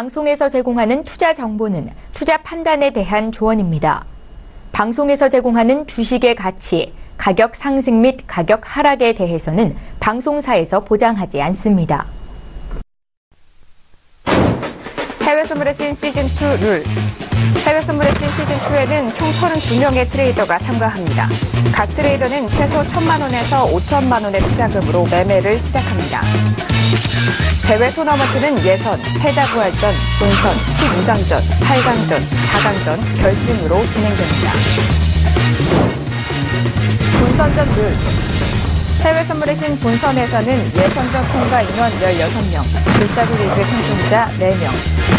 방송에서 제공하는 투자 정보는 투자 판단에 대한 조언입니다. 방송에서 제공하는 주식의 가치, 가격 상승 및 가격 하락에 대해서는 방송사에서 보장하지 않습니다. 해외 선물의 신 시즌2 룰. 해외 선물의 신 시즌2에는 총 32명의 트레이더가 참가합니다. 각 트레이더는 최소 1,000만 원에서 5천만 원의 투자금으로 매매를 시작합니다. 대회 토너먼트는 예선, 패자부활전, 본선, 12강전, 8강전, 4강전, 결승으로 진행됩니다. 본선전 룰. 해외 선물의 신 본선에서는 예선전 통과 인원 16명, 불사조 리그 생존자 4명,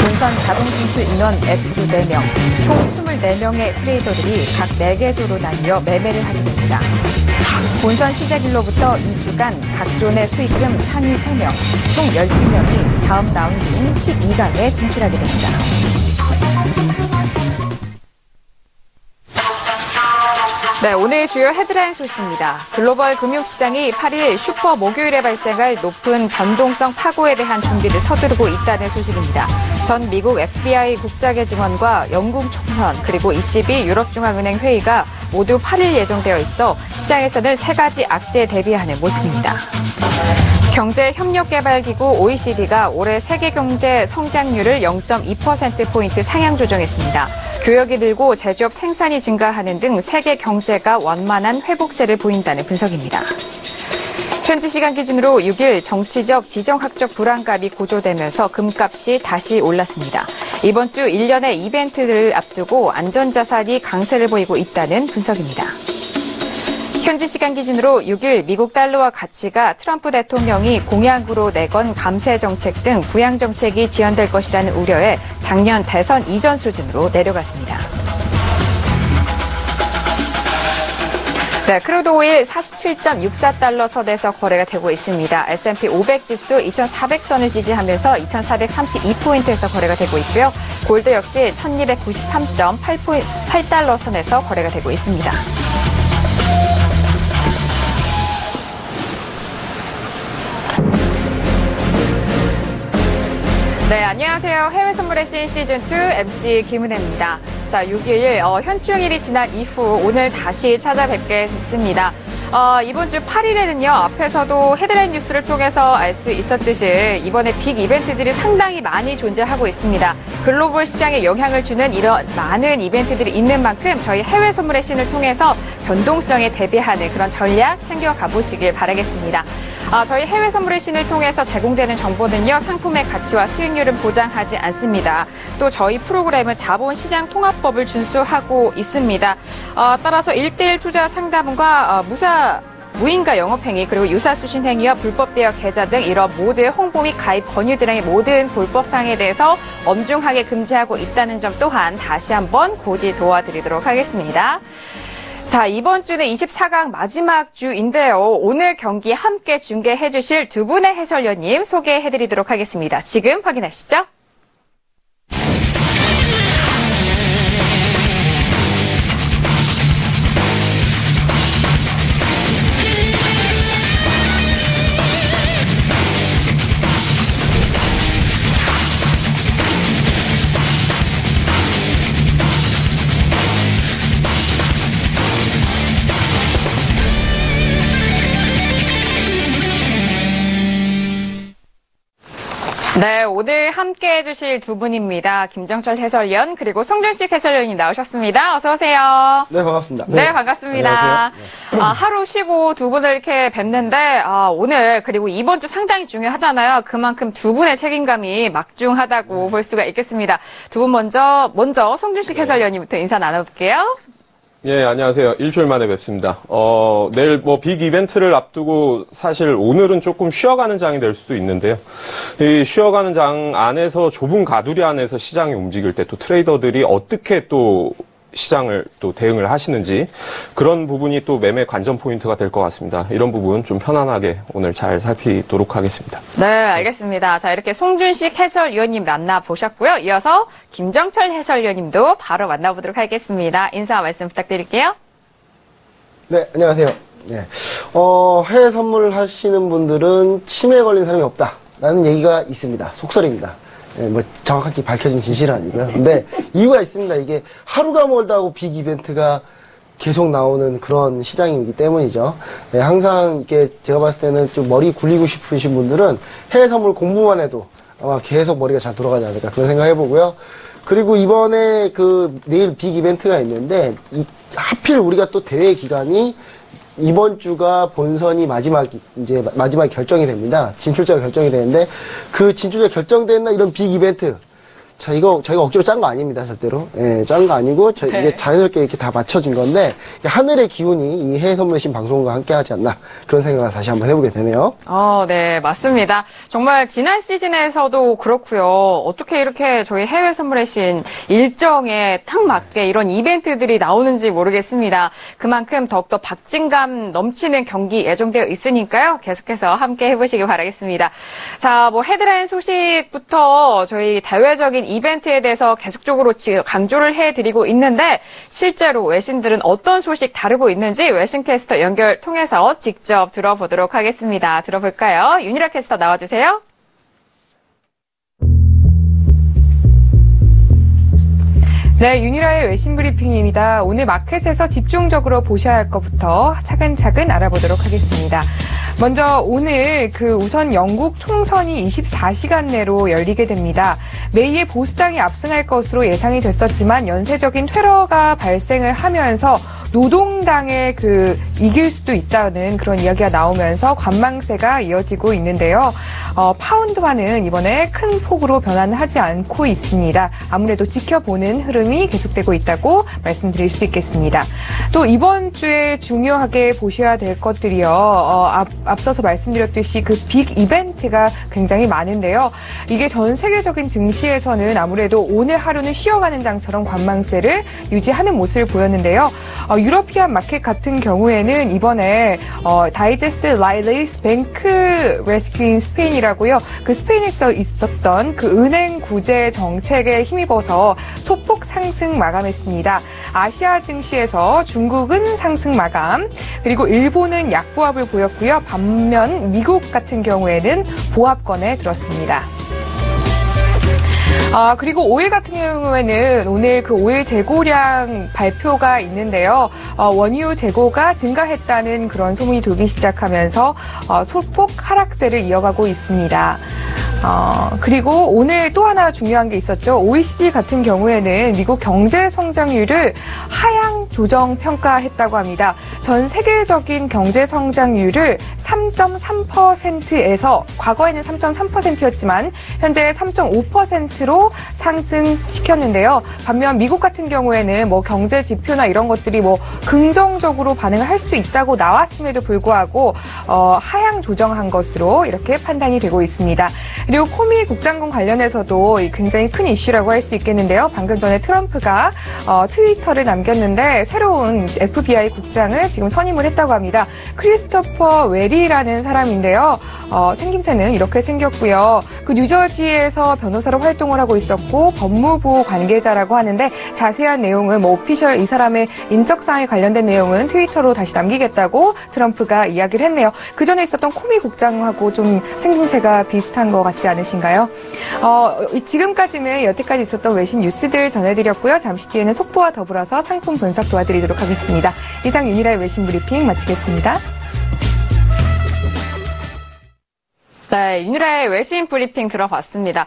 본선 자동 진출 인원 S조 4명, 총 24명의 트레이더들이 각 4개 조로 나뉘어 매매를 하게 됩니다. 본선 시작일로부터 2주간 각 존의 수익금 상위 3명, 총 12명이 다음 라운드인 12강에 진출하게 됩니다. 네, 오늘 주요 헤드라인 소식입니다. 글로벌 금융시장이 8일 슈퍼 목요일에 발생할 높은 변동성 파고에 대한 준비를 서두르고 있다는 소식입니다. 전 미국 FBI 국장의 증언과 영국 총선 그리고 ECB 유럽중앙은행 회의가 모두 8일 예정되어 있어 시장에서는 3가지 악재에 대비하는 모습입니다. 경제협력개발기구 OECD가 올해 세계 경제 성장률을 0.2%포인트 상향 조정했습니다. 교역이 늘고 제조업 생산이 증가하는 등 세계 경제가 완만한 회복세를 보인다는 분석입니다. 현지 시간 기준으로 6일 정치적, 지정학적 불안감이 고조되면서 금값이 다시 올랐습니다. 이번 주 1년의 이벤트를 앞두고 안전자산이 강세를 보이고 있다는 분석입니다. 현지 시간 기준으로 6일 미국 달러화 가치가 트럼프 대통령이 공약으로 내건 감세 정책 등 부양 정책이 지연될 것이라는 우려에 작년 대선 이전 수준으로 내려갔습니다. 네, 크루드 오일 47.64달러 선에서 거래가 되고 있습니다. S&P 500 지수 2,400선을 지지하면서 2,432포인트에서 거래가 되고 있고요. 골드 역시 1,293.8달러 선에서 거래가 되고 있습니다. 네, 안녕하세요. 해외 선물의 신 시즌2 MC 김은혜입니다. 자, 6일 현충일이 지난 이후 오늘 다시 찾아뵙게 됐습니다. 이번 주 8일에는요, 앞에서도 헤드라인 뉴스를 통해서 알 수 있었듯이 이번에 빅 이벤트들이 상당히 많이 존재하고 있습니다. 글로벌 시장에 영향을 주는 이런 많은 이벤트들이 있는 만큼 저희 해외 선물의 신을 통해서 변동성에 대비하는 그런 전략 챙겨가 보시길 바라겠습니다. 저희 해외 선물의 신을 통해서 제공되는 정보는요, 상품의 가치와 수익률은 보장하지 않습니다. 또 저희 프로그램은 자본시장 통합법을 준수하고 있습니다. 따라서 1:1 투자 상담과 무인가 영업행위 그리고 유사수신 행위와 불법 대여 계좌 등 이런 모든 홍보 및 가입 권유 등의 모든 불법사항에 대해서 엄중하게 금지하고 있다는 점 또한 다시 한번 고지 도와드리도록 하겠습니다. 자, 이번 주는 24강 마지막 주인데요. 오늘 경기 함께 중계해 주실 두 분의 해설위원님 소개해드리도록 하겠습니다. 지금 확인하시죠. 네, 오늘 함께 해주실 두 분입니다. 김정철 해설위원 그리고 송준식 해설위원이 나오셨습니다. 어서 오세요. 네, 반갑습니다. 네, 반갑습니다. 네. 하루 쉬고 두 분을 이렇게 뵙는데 오늘 그리고 이번 주 상당히 중요하잖아요. 그만큼 두 분의 책임감이 막중하다고 볼 수가 있겠습니다. 두 분 먼저 송준식 해설위원님부터 인사 나눠볼게요. 예, 안녕하세요. 일주일 만에 뵙습니다. 내일 빅 이벤트를 앞두고 사실 오늘은 조금 쉬어가는 장이 될 수도 있는데요. 이 쉬어가는 장 안에서 좁은 가두리 안에서 시장이 움직일 때 또 트레이더들이 어떻게 또 시장을 또 대응을 하시는지 그런 부분이 또 매매 관전 포인트가 될 것 같습니다. 이런 부분 좀 편안하게 오늘 잘 살피도록 하겠습니다. 네, 알겠습니다. 자, 이렇게 송준식 해설위원님 만나보셨고요. 이어서 김정철 해설위원님도 바로 만나보도록 하겠습니다. 인사 말씀 부탁드릴게요. 네, 안녕하세요. 네. 해외 선물 하시는 분들은 치매에 걸린 사람이 없다라는 얘기가 있습니다. 속설입니다. 예, 뭐 정확하게 밝혀진 진실은 아니고요. 근데 이유가 있습니다. 이게 하루가 멀다고 빅 이벤트가 계속 나오는 그런 시장이기 때문이죠. 예, 항상 이렇게 제가 봤을 때는 좀 머리 굴리고 싶으신 분들은 해외 선물 공부만 해도 아마 계속 머리가 잘 돌아가지 않을까 그런 생각 해보고요. 그리고 이번에 내일 빅 이벤트가 있는데 하필 우리가 또 대회 기간이 이번 주가 본선이 마지막 결정이 됩니다. 진출자가 결정이 되는데 그 진출자 결정된 날 이런 빅 이벤트. 자, 이거 저희가 억지로 짠 거 아닙니다, 절대로. 예, 짠 거 아니고, 이게 자연스럽게 이렇게 다 맞춰진 건데, 하늘의 기운이 이 해외 선물신 방송과 함께 하지 않나, 그런 생각을 다시 한번 해보게 되네요. 네, 맞습니다. 정말 지난 시즌에서도 그렇고요. 어떻게 이렇게 저희 해외 선물의 신 일정에 딱 맞게 이런 이벤트들이 나오는지 모르겠습니다. 그만큼 더욱더 박진감 넘치는 경기 예정되어 있으니까요. 계속해서 함께 해보시기 바라겠습니다. 자, 뭐 헤드라인 소식부터 저희 대외적인 이벤트에 대해서 계속적으로 강조를 해드리고 있는데 실제로 외신들은 어떤 소식 다루고 있는지 외신캐스터 연결 통해서 직접 들어보도록 하겠습니다. 들어볼까요? 윤희라 캐스터 나와주세요. 네, 윤희라의 외신 브리핑입니다. 오늘 마켓에서 집중적으로 보셔야 할 것부터 차근차근 알아보도록 하겠습니다. 먼저 오늘 우선 영국 총선이 24시간 내로 열리게 됩니다. 메이의 보수당이 압승할 것으로 예상이 됐었지만 연쇄적인 퇴로가 발생을 하면서 노동당의 이길 수도 있다는 그런 이야기가 나오면서 관망세가 이어지고 있는데요. 파운드화는 이번에 큰 폭으로 변환하지 않고 있습니다. 아무래도 지켜보는 흐름이 계속되고 있다고 말씀드릴 수 있겠습니다. 또 이번 주에 중요하게 보셔야 될 것들이요. 앞서서 말씀드렸듯이 빅 이벤트가 굉장히 많은데요. 이게 전 세계적인 증시에서는 아무래도 오늘 하루는 쉬어가는 장처럼 관망세를 유지하는 모습을 보였는데요. 유러피안 마켓 같은 경우에는 이번에 다이제스 라일리스 뱅크 레스큐인 스페인이라고요. 스페인에서 있었던 은행 구제 정책에 힘입어서 소폭 상승 마감했습니다. 아시아 증시에서 중국은 상승 마감, 그리고 일본은 약보합을 보였고요. 반면 미국 같은 경우에는 보합권에 들었습니다. 그리고 오일 같은 경우에는 오늘 오일 재고량 발표가 있는데요. 원유 재고가 증가했다는 그런 소문이 돌기 시작하면서 소폭 하락세를 이어가고 있습니다. 그리고 오늘 또 하나 중요한 게 있었죠. OECD 같은 경우에는 미국 경제 성장률을 하향 조정 평가했다고 합니다. 전 세계적인 경제 성장률을 3.3%에서 과거에는 3.3%였지만 현재 3.5%로 상승시켰는데요. 반면 미국 같은 경우에는 경제 지표나 이런 것들이 긍정적으로 반응을 할 수 있다고 나왔음에도 불구하고 하향 조정한 것으로 이렇게 판단이 되고 있습니다. 그리고 코미 국장군 관련해서도 굉장히 큰 이슈라고 할 수 있겠는데요. 방금 전에 트럼프가 트위터를 남겼는데 새로운 FBI 국장을 지금 선임을 했다고 합니다. 크리스토퍼 웨리라는 사람인데요. 생김새는 이렇게 생겼고요. 뉴저지에서 변호사로 활동을 하고 있었고 법무부 관계자라고 하는데 자세한 내용은 오피셜 이 사람의 인적사항에 관련된 내용은 트위터로 다시 남기겠다고 트럼프가 이야기를 했네요. 그 전에 있었던 코미 국장하고 좀 생김새가 비슷한 것 같지 않으신가요? 지금까지는 여태까지 있었던 외신 뉴스들 전해드렸고요. 잠시 뒤에는 속보와 더불어서 상품 분석 도와드리도록 하겠습니다. 이상 윤희라의 외신 브리핑 마치겠습니다. 네, 윤희라의 외신 브리핑 들어봤습니다.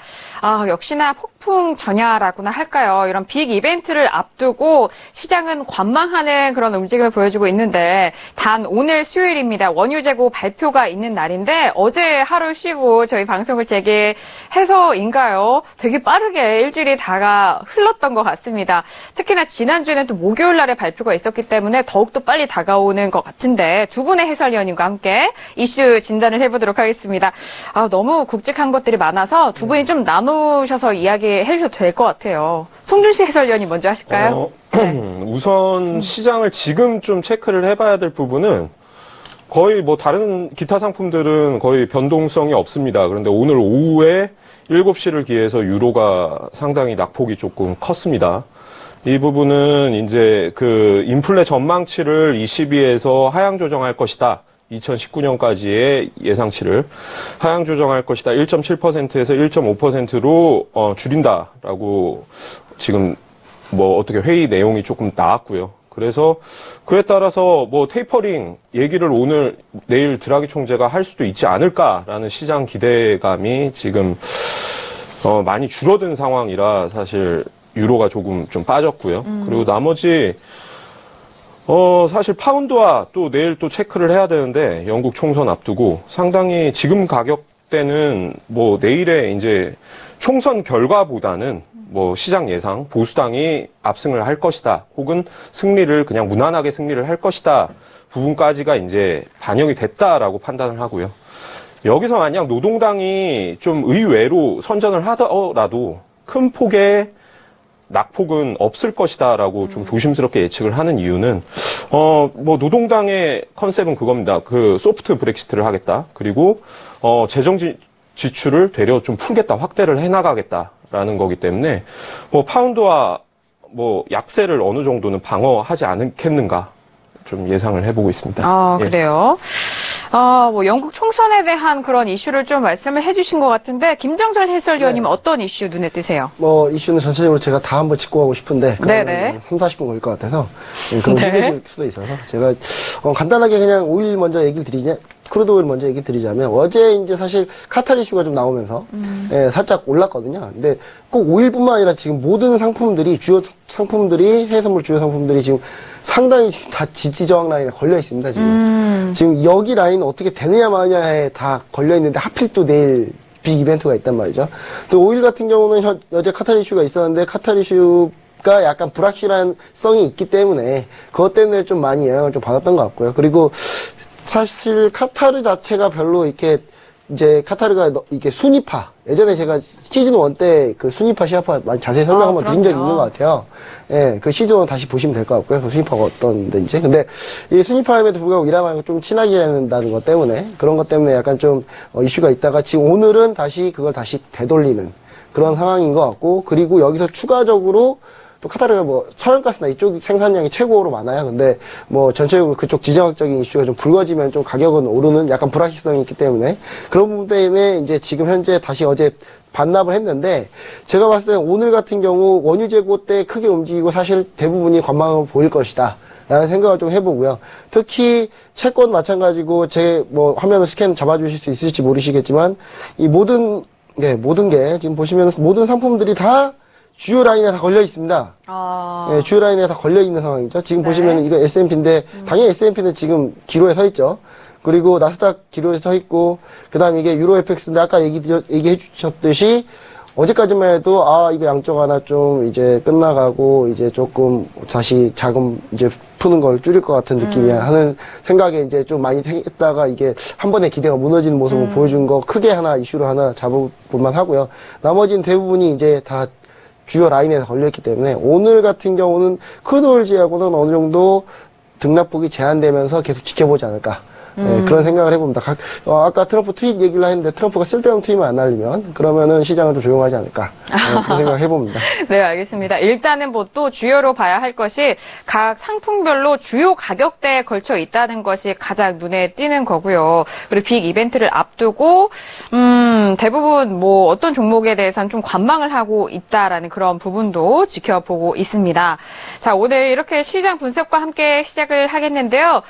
역시나 폭풍 전야라고나 할까요? 이런 빅 이벤트를 앞두고 시장은 관망하는 그런 움직임을 보여주고 있는데 단 오늘 수요일입니다. 원유 재고 발표가 있는 날인데 어제 하루 쉬고 저희 방송을 재개해서인가요? 되게 빠르게 일주일이 다가 흘렀던 것 같습니다. 특히나 지난주에는 또 목요일 날에 발표가 있었기 때문에 더욱더 빨리 다가오는 것 같은데 두 분의 해설위원님과 함께 이슈 진단을 해보도록 하겠습니다. 너무 굵직한 것들이 많아서 두 분이 좀 나누셔서 이야기해 주셔도 될 것 같아요. 송준식 해설위원님 먼저 하실까요? 우선 시장을 지금 좀 체크를 해봐야 될 부분은 거의 다른 기타 상품들은 거의 변동성이 없습니다. 그런데 오늘 오후에 7시를 기해서 유로가 상당히 낙폭이 조금 컸습니다. 이 부분은 이제 인플레 전망치를 ECB에서 하향 조정할 것이다. 2019년까지의 예상치를 하향 조정할 것이다. 1.7%에서 1.5%로 줄인다라고 지금 뭐 어떻게 회의 내용이 조금 나왔고요. 그래서 그에 따라서 뭐 테이퍼링 얘기를 오늘 내일 드라기 총재가 할 수도 있지 않을까라는 시장 기대감이 지금 많이 줄어든 상황이라 사실 유로가 조금 좀 빠졌고요. 그리고 나머지 사실 파운드와 또 내일 또 체크를 해야 되는데 영국 총선 앞두고 상당히 지금 가격대는 뭐 내일의 이제 총선 결과보다는 뭐 시장 예상 보수당이 압승을 할 것이다 혹은 승리를 그냥 무난하게 승리를 할 것이다 부분까지가 이제 반영이 됐다라고 판단을 하고요. 여기서 만약 노동당이 좀 의외로 선전을 하더라도 큰 폭의 낙폭은 없을 것이다라고 좀 조심스럽게 예측을 하는 이유는 뭐 노동당의 컨셉은 그겁니다. 그 소프트 브렉시트를 하겠다. 그리고 재정 지출을 되려 좀 풀겠다, 확대를 해나가겠다라는 거기 때문에 뭐 파운드와 뭐 약세를 어느 정도는 방어하지 않겠는가 좀 예상을 해보고 있습니다. 아, 예. 그래요? 뭐 영국 총선에 대한 그런 이슈를 좀 말씀을 해주신 것 같은데 김정철 해설위원님 어떤 이슈 눈에 띄세요? 뭐 이슈는 전체적으로 제가 다 한번 짚고 가고 싶은데 네네. 3, 40분 걸릴 것 같아서 그럼 네. 힘드실 수도 있어서 제가 간단하게 그냥 오일 먼저 얘기를 드리자. 크루드 오일 먼저 얘기 드리자면 어제 이제 사실 카타르 이슈가 좀 나오면서 살짝 올랐거든요. 근데 꼭 오일뿐만 아니라 지금 모든 상품들이 주요 상품들이 해외 선물 주요 상품들이 지금 상당히 지금 다 지지 저항 라인에 걸려 있습니다. 지금 여기 라인 어떻게 되느냐 마느냐에 다 걸려 있는데 하필 또 내일 빅 이벤트가 있단 말이죠. 또 오일 같은 경우는 어제 카타르 이슈가 있었는데 카타르 이슈가 약간 불확실한 성이 있기 때문에 그것 때문에 좀 많이 영향을 좀 받았던 것 같고요. 그리고 사실 카타르 자체가 별로 이렇게 이제 카타르가 이게 순위파 예전에 제가 시즌 1 때 그 순위파 시아파 많이 자세히 설명 한번 드린 적이 있는 것 같아요. 예, 그 시즌 1 다시 보시면 될 것 같고요. 그 순위파가 어떤 데인지. 근데 이 순위파임에도 불구하고 이란하고 좀 친하게 한다는 것 때문에 그런 것 때문에 약간 좀 이슈가 있다가 지금 오늘은 다시 그걸 다시 되돌리는 그런 상황인 것 같고 그리고 여기서 추가적으로 또 카타르가 뭐 서양가스나 이쪽 생산량이 최고로 많아요. 근데 뭐 전체적으로 그쪽 지정학적인 이슈가 좀 불거지면 좀 가격은 오르는 약간 불확실성이 있기 때문에 그런 부분 때문에 이제 지금 현재 다시 어제 반납을 했는데 제가 봤을 때는 오늘 같은 경우 원유 재고 때 크게 움직이고 사실 대부분이 관망을 보일 것이다. 라는 생각을 좀 해보고요. 특히 채권 마찬가지고 제 뭐 화면을 스캔 잡아주실 수 있을지 모르시겠지만 이 모든 게 지금 보시면 모든 상품들이 다 주요 라인에 다 걸려 있습니다. 예, 주요 라인에 다 걸려 있는 상황이죠. 지금 네. 보시면 이거 S&P인데 당연히 S&P는 지금 기로에 서 있죠. 그리고 나스닥 기로에 서 있고 그다음 이게 유로 FX인데 아까 얘기해 주셨듯이 어제까지만 해도 이거 양쪽 하나 좀 이제 끝나가고 이제 조금 다시 자금 이제 푸는 걸 줄일 것 같은 느낌이야 하는 생각에 이제 좀 많이 했다가 이게 한 번에 기대가 무너지는 모습을 보여준 거 크게 하나 이슈로 하나 잡아볼만 하고요. 나머지는 대부분이 이제 다 주요 라인에 걸려있기 때문에 오늘 같은 경우는 크루드오일지하고는 어느 정도 등락폭이 제한되면서 계속 지켜보지 않을까. 네, 그런 생각을 해봅니다. 아까 트럼프 트윗 얘기를 했는데 트럼프가 쓸데없는 트윗만 안 날리면 그러면은 시장은 좀 조용하지 않을까. 그런 생각을 해봅니다. 네, 알겠습니다. 일단은 뭐 또 주요로 봐야 할 것이 각 상품별로 주요 가격대에 걸쳐 있다는 것이 가장 눈에 띄는 거고요. 그리고 빅 이벤트를 앞두고 대부분 뭐 어떤 종목에 대해서는 좀 관망을 하고 있다라는 그런 부분도 지켜보고 있습니다. 자, 오늘 이렇게 시장 분석과 함께 시작을 하겠는데요.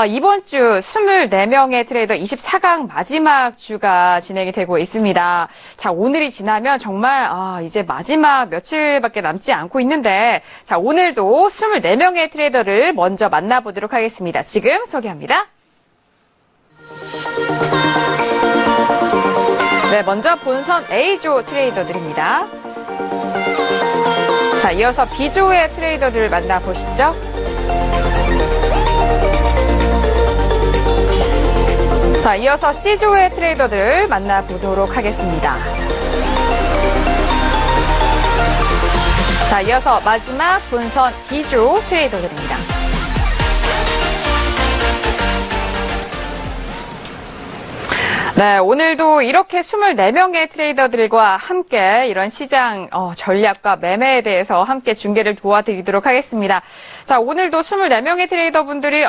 이번 주 24명의 트레이더 24강 마지막 주가 진행이 되고 있습니다. 자, 오늘이 지나면 정말 이제 마지막 며칠밖에 남지 않고 있는데 자, 오늘도 24명의 트레이더를 먼저 만나보도록 하겠습니다. 지금 소개합니다. 네, 먼저 본선 A조 트레이더들입니다. 자, 이어서 B조의 트레이더들 만나보시죠. 자, 이어서 C조의 트레이더들 만나보도록 하겠습니다. 자, 이어서 마지막 본선 D조 트레이더들입니다. 네, 오늘도 이렇게 24명의 트레이더들과 함께 이런 시장 전략과 매매에 대해서 함께 중계를 도와드리도록 하겠습니다. 자, 오늘도 24명의 트레이더분들이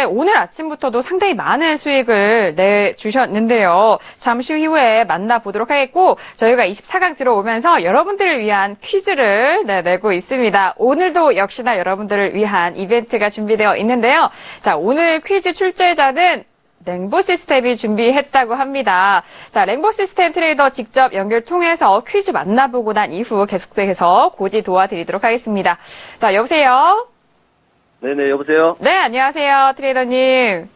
오늘 아침부터도 상당히 많은 수익을 내주셨는데요. 잠시 후에 만나보도록 하겠고 저희가 24강 들어오면서 여러분들을 위한 퀴즈를 내고 있습니다. 오늘도 역시나 여러분들을 위한 이벤트가 준비되어 있는데요. 자, 오늘 퀴즈 출제자는 랭보 시스템이 준비했다고 합니다. 자, 랭보 시스템 트레이더 직접 연결 통해서 퀴즈 만나보고 난 이후 계속해서 고지 도와드리도록 하겠습니다. 자, 여보세요? 네네, 여보세요? 네, 안녕하세요, 트레이더님.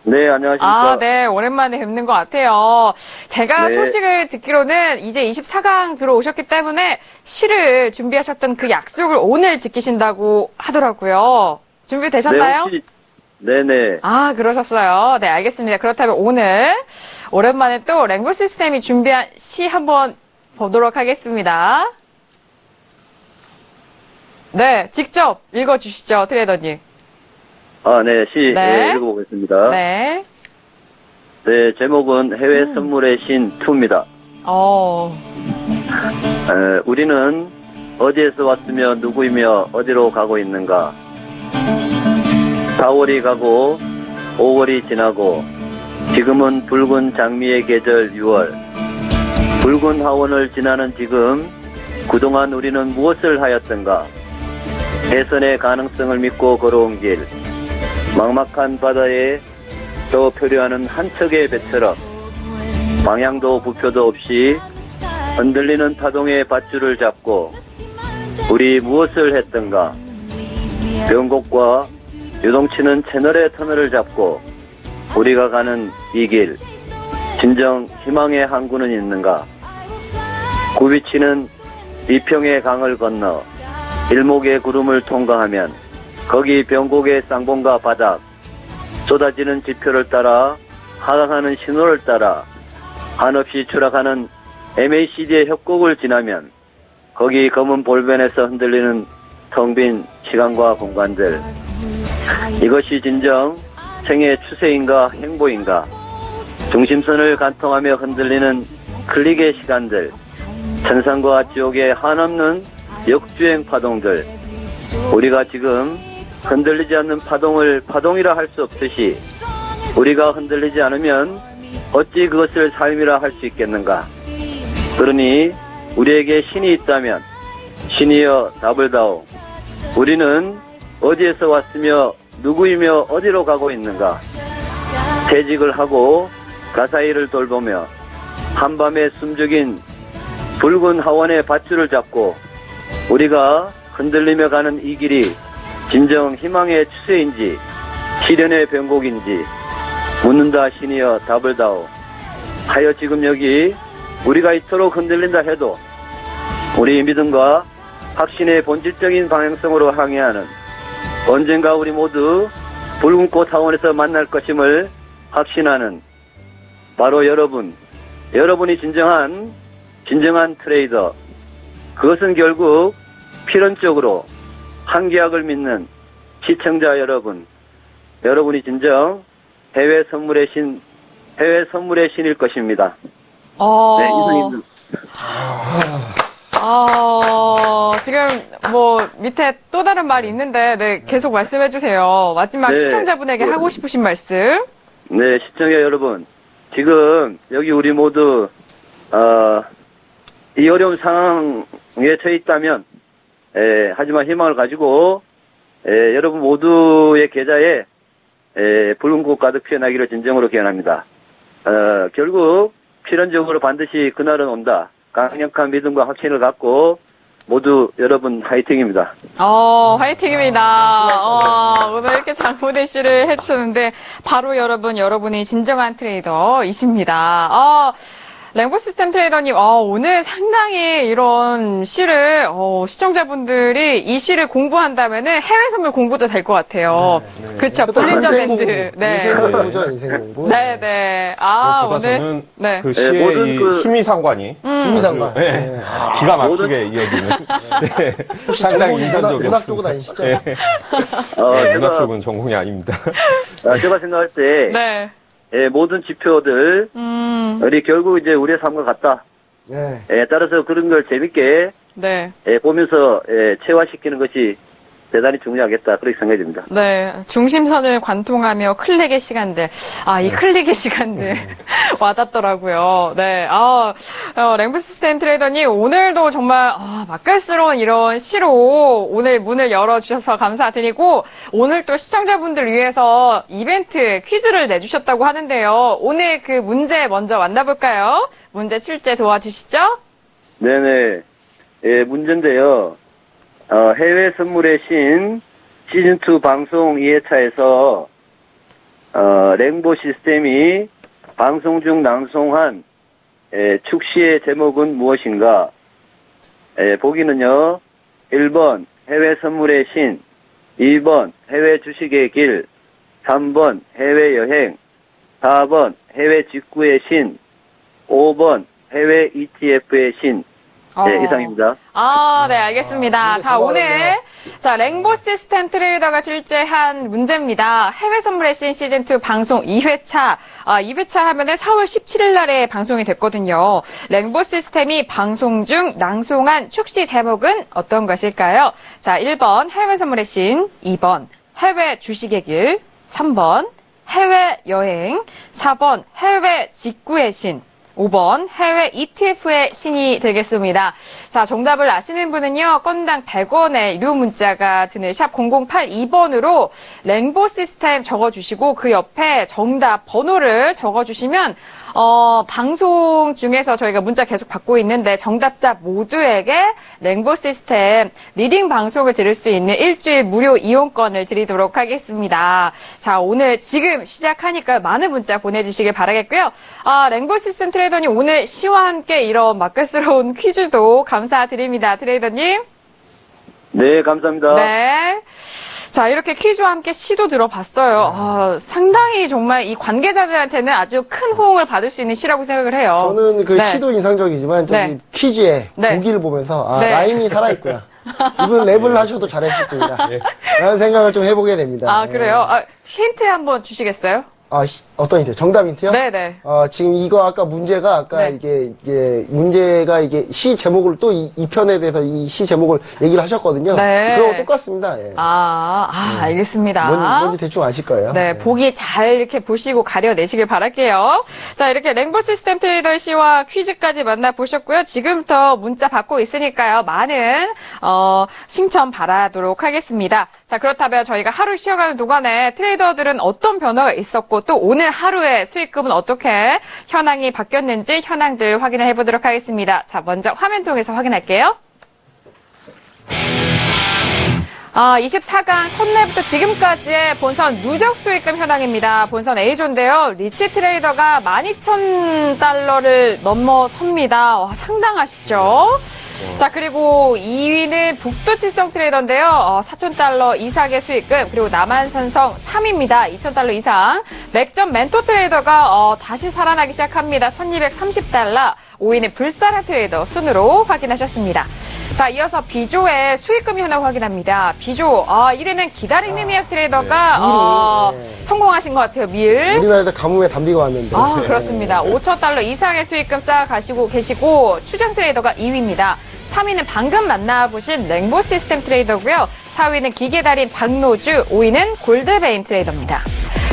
네, 안녕하십니까? 네, 오랜만에 뵙는 것 같아요. 제가 네. 소식을 듣기로는 이제 24강 들어오셨기 때문에 시를 준비하셨던 그 약속을 오늘 지키신다고 하더라고요. 준비되셨나요? 네, 혹시... 네네. 그러셨어요. 네, 알겠습니다. 그렇다면 오늘 오랜만에 또 랭보 시스템이 준비한 시 한번 보도록 하겠습니다. 네, 직접 읽어주시죠, 트레이더님. 네, 시 네. 읽어보겠습니다. 네. 네, 제목은 해외 선물의 신 2입니다. 우리는 어디에서 왔으며 누구이며 어디로 가고 있는가? 4월이 가고 5월이 지나고 지금은 붉은 장미의 계절 6월. 붉은 하원을 지나는 지금 그동안 우리는 무엇을 하였던가? 해선의 가능성을 믿고 걸어온 길. 막막한 바다에 저 표류하는 한 척의 배처럼 방향도 부표도 없이 흔들리는 파동의 밧줄을 잡고 우리 무엇을 했던가? 변곡과 유동치는 채널의 터널을 잡고 우리가 가는 이 길, 진정 희망의 항구는 있는가? 굽이치는 이평의 강을 건너 일목의 구름을 통과하면 거기 변곡의 쌍봉과 바닥, 쏟아지는 지표를 따라 하강하는 신호를 따라 한없이 추락하는 MACD의 협곡을 지나면 거기 검은 볼변에서 흔들리는 텅 빈 시간과 공간들. 이것이 진정 생의 추세인가 행보인가? 중심선을 관통하며 흔들리는 클릭의 시간들, 천상과 지옥의 한없는 역주행 파동들. 우리가 지금 흔들리지 않는 파동을 파동이라 할 수 없듯이 우리가 흔들리지 않으면 어찌 그것을 삶이라 할 수 있겠는가? 그러니 우리에게 신이 있다면 신이여 답을 다오. 우리는 어디에서 왔으며 누구이며 어디로 가고 있는가? 퇴직을 하고 가사일을 돌보며 한밤에 숨죽인 붉은 하원의 밧줄을 잡고 우리가 흔들리며 가는 이 길이 진정 희망의 추세인지 시련의 변곡인지 묻는다. 신이여 답을 다오. 하여 지금 여기 우리가 이토록 흔들린다 해도 우리 믿음과 확신의 본질적인 방향성으로 항해하는 언젠가 우리 모두 붉은 꽃 하원에서 만날 것임을 확신하는 바로 여러분이 진정한 트레이더. 그것은 결국 필연적으로 한계약을 믿는 시청자 여러분이 진정 해외 선물의 신일 것입니다. 네, 이상입니다. 지금 밑에 또 다른 말이 있는데 계속 말씀해 주세요. 마지막 시청자분에게 하고 싶으신 말씀. 네, 시청자 여러분. 지금 여기 우리 모두 이 어려운 상황에 처해 있다면 하지만 희망을 가지고 여러분 모두의 계좌에 붉은 꽃 가득 피어나기를 진정으로 기원합니다. 결국 필연적으로 반드시 그날은 온다. 강력한 믿음과 확신을 갖고 모두 여러분 화이팅입니다. 화이팅입니다. 오늘 이렇게 장문의 시를 해주셨는데 바로 여러분이 진정한 트레이더이십니다. 랭보 시스템 트레이더님, 오늘 상당히 이런 시를, 시청자분들이 이 시를 공부한다면은 해외 선물 공부도 될 것 같아요. 네. 그쵸. 볼린저 밴드. 네. 인생 공부죠, 인생 공부. 네네. 오늘. 네. 그 시의 이 수미상관이. 수미상관. 네. 기가 막히게 이어지는. 네. 상당히 인상적이었습니다. 문학 쪽은 아니시죠? 네. 문학 쪽은 전공이 아닙니다. 제가 생각할 때. 네. 모든 지표들, 우리 결국 이제 우리의 삶과 같다. 네. 따라서 그런 걸 재밌게 네. 보면서 체화시키는 것이 대단히 중요하겠다. 그렇게 생각이 듭니다. 네. 중심선을 관통하며 클릭의 시간들. 이 클릭의 시간들. 와닿더라고요. 네. 랭보 시스템 트레이더님, 오늘도 정말, 맛깔스러운 이런 시로 오늘 문을 열어주셔서 감사드리고, 오늘 또 시청자분들 위해서 이벤트 퀴즈를 내주셨다고 하는데요. 오늘 그 문제 먼저 만나볼까요? 문제 출제 도와주시죠? 네네. 문제인데요. 해외 선물의 신 시즌2 방송 2회차에서 랭보 시스템이 방송 중 낭송한 축시의 제목은 무엇인가? 보기는요. 1번 해외 선물의 신, 2번 해외 주식의 길, 3번 해외여행, 4번 해외 직구의 신, 5번 해외 ETF의 신. 네, 이상입니다. 네, 알겠습니다. 자, 오늘, 랭보 시스템 트레이더가 출제한 문제입니다. 해외 선물의 신 시즌2 방송 2회차. 2회차 하면은 4월 17일 날에 방송이 됐거든요. 랭보 시스템이 방송 중 낭송한 축시 제목은 어떤 것일까요? 자, 1번 해외 선물의 신, 2번 해외 주식의 길, 3번 해외 여행, 4번 해외 직구의 신, 5번 해외 ETF의 신이 되겠습니다. 자, 정답을 아시는 분은요. 건당 100원의 유료 문자가 드는 샵 0082번으로 랭보 시스템 적어주시고 그 옆에 정답 번호를 적어주시면 방송 중에서 저희가 문자 계속 받고 있는데 정답자 모두에게 랭보 시스템 리딩 방송을 들을 수 있는 일주일 무료 이용권을 드리도록 하겠습니다. 자, 오늘 지금 시작하니까 많은 문자 보내주시길 바라겠고요. 랭보 시스템 트레이더님 오늘 시와 함께 이런 맛깔스러운 퀴즈도 감사드립니다. 트레이더님. 네, 감사합니다. 네. 자, 이렇게 퀴즈와 함께 시도 들어봤어요. 상당히 정말 이 관계자들한테는 아주 큰 호응을 받을 수 있는 시라고 생각을 해요. 저는 그 네. 시도 인상적이지만 저기 네. 퀴즈에 네. 보기를 보면서 네. 라임이 살아있구나. 이분 랩을 하셔도 잘했을 겁니다. 라는 생각을 좀 해보게 됩니다. 그래요? 힌트 한번 주시겠어요? 어떤 힌트? 정답 힌트요? 네네. 지금 이거 아까 문제가 네. 문제가 시 제목을 또 이 편에 대해서 이 시 제목을 얘기를 하셨거든요. 네. 그런 거 똑같습니다. 예. 알겠습니다. 뭔지 대충 아실 거예요. 네, 예. 보기 잘 이렇게 보시고 가려내시길 바랄게요. 자, 이렇게 랭보 시스템 트레이더 씨와 퀴즈까지 만나보셨고요. 지금부터 문자 받고 있으니까요. 많은, 신청 바라도록 하겠습니다. 자, 그렇다면 저희가 하루 쉬어가는 동안에 트레이더들은 어떤 변화가 있었고 또 오늘 하루의 수익금은 어떻게 현황이 바뀌었는지 현황들 확인을 해보도록 하겠습니다. 자, 먼저 화면 통해서 확인할게요. 24강 첫날부터 지금까지의 본선 누적 수익금 현황입니다. 본선 A조인데요. 리치 트레이더가 12,000달러를 넘어섭니다. 상당하시죠? 자, 그리고 2위는 북두칠성 트레이더인데요. 4,000달러 이상의 수익금, 그리고 남한산성 3위입니다. 2,000달러 이상. 맥점 멘토 트레이더가 다시 살아나기 시작합니다. 1,230달러. 5위는 불사라 트레이더 순으로 확인하셨습니다. 자, 이어서 B조의 수익금 현황 확인합니다. B조, 1위는 기다리는 미약 트레이더가 성공하신 것 같아요. 밀. 우리나라에도 가뭄에 담비가 왔는데. 그렇습니다. 5,000달러 이상의 수익금 쌓아가시고 계시고 추장 트레이더가 2위입니다. 3위는 방금 만나보신 랭보 시스템 트레이더고요. 4위는 기계달인 박노주, 5위는 골드베인 트레이더입니다.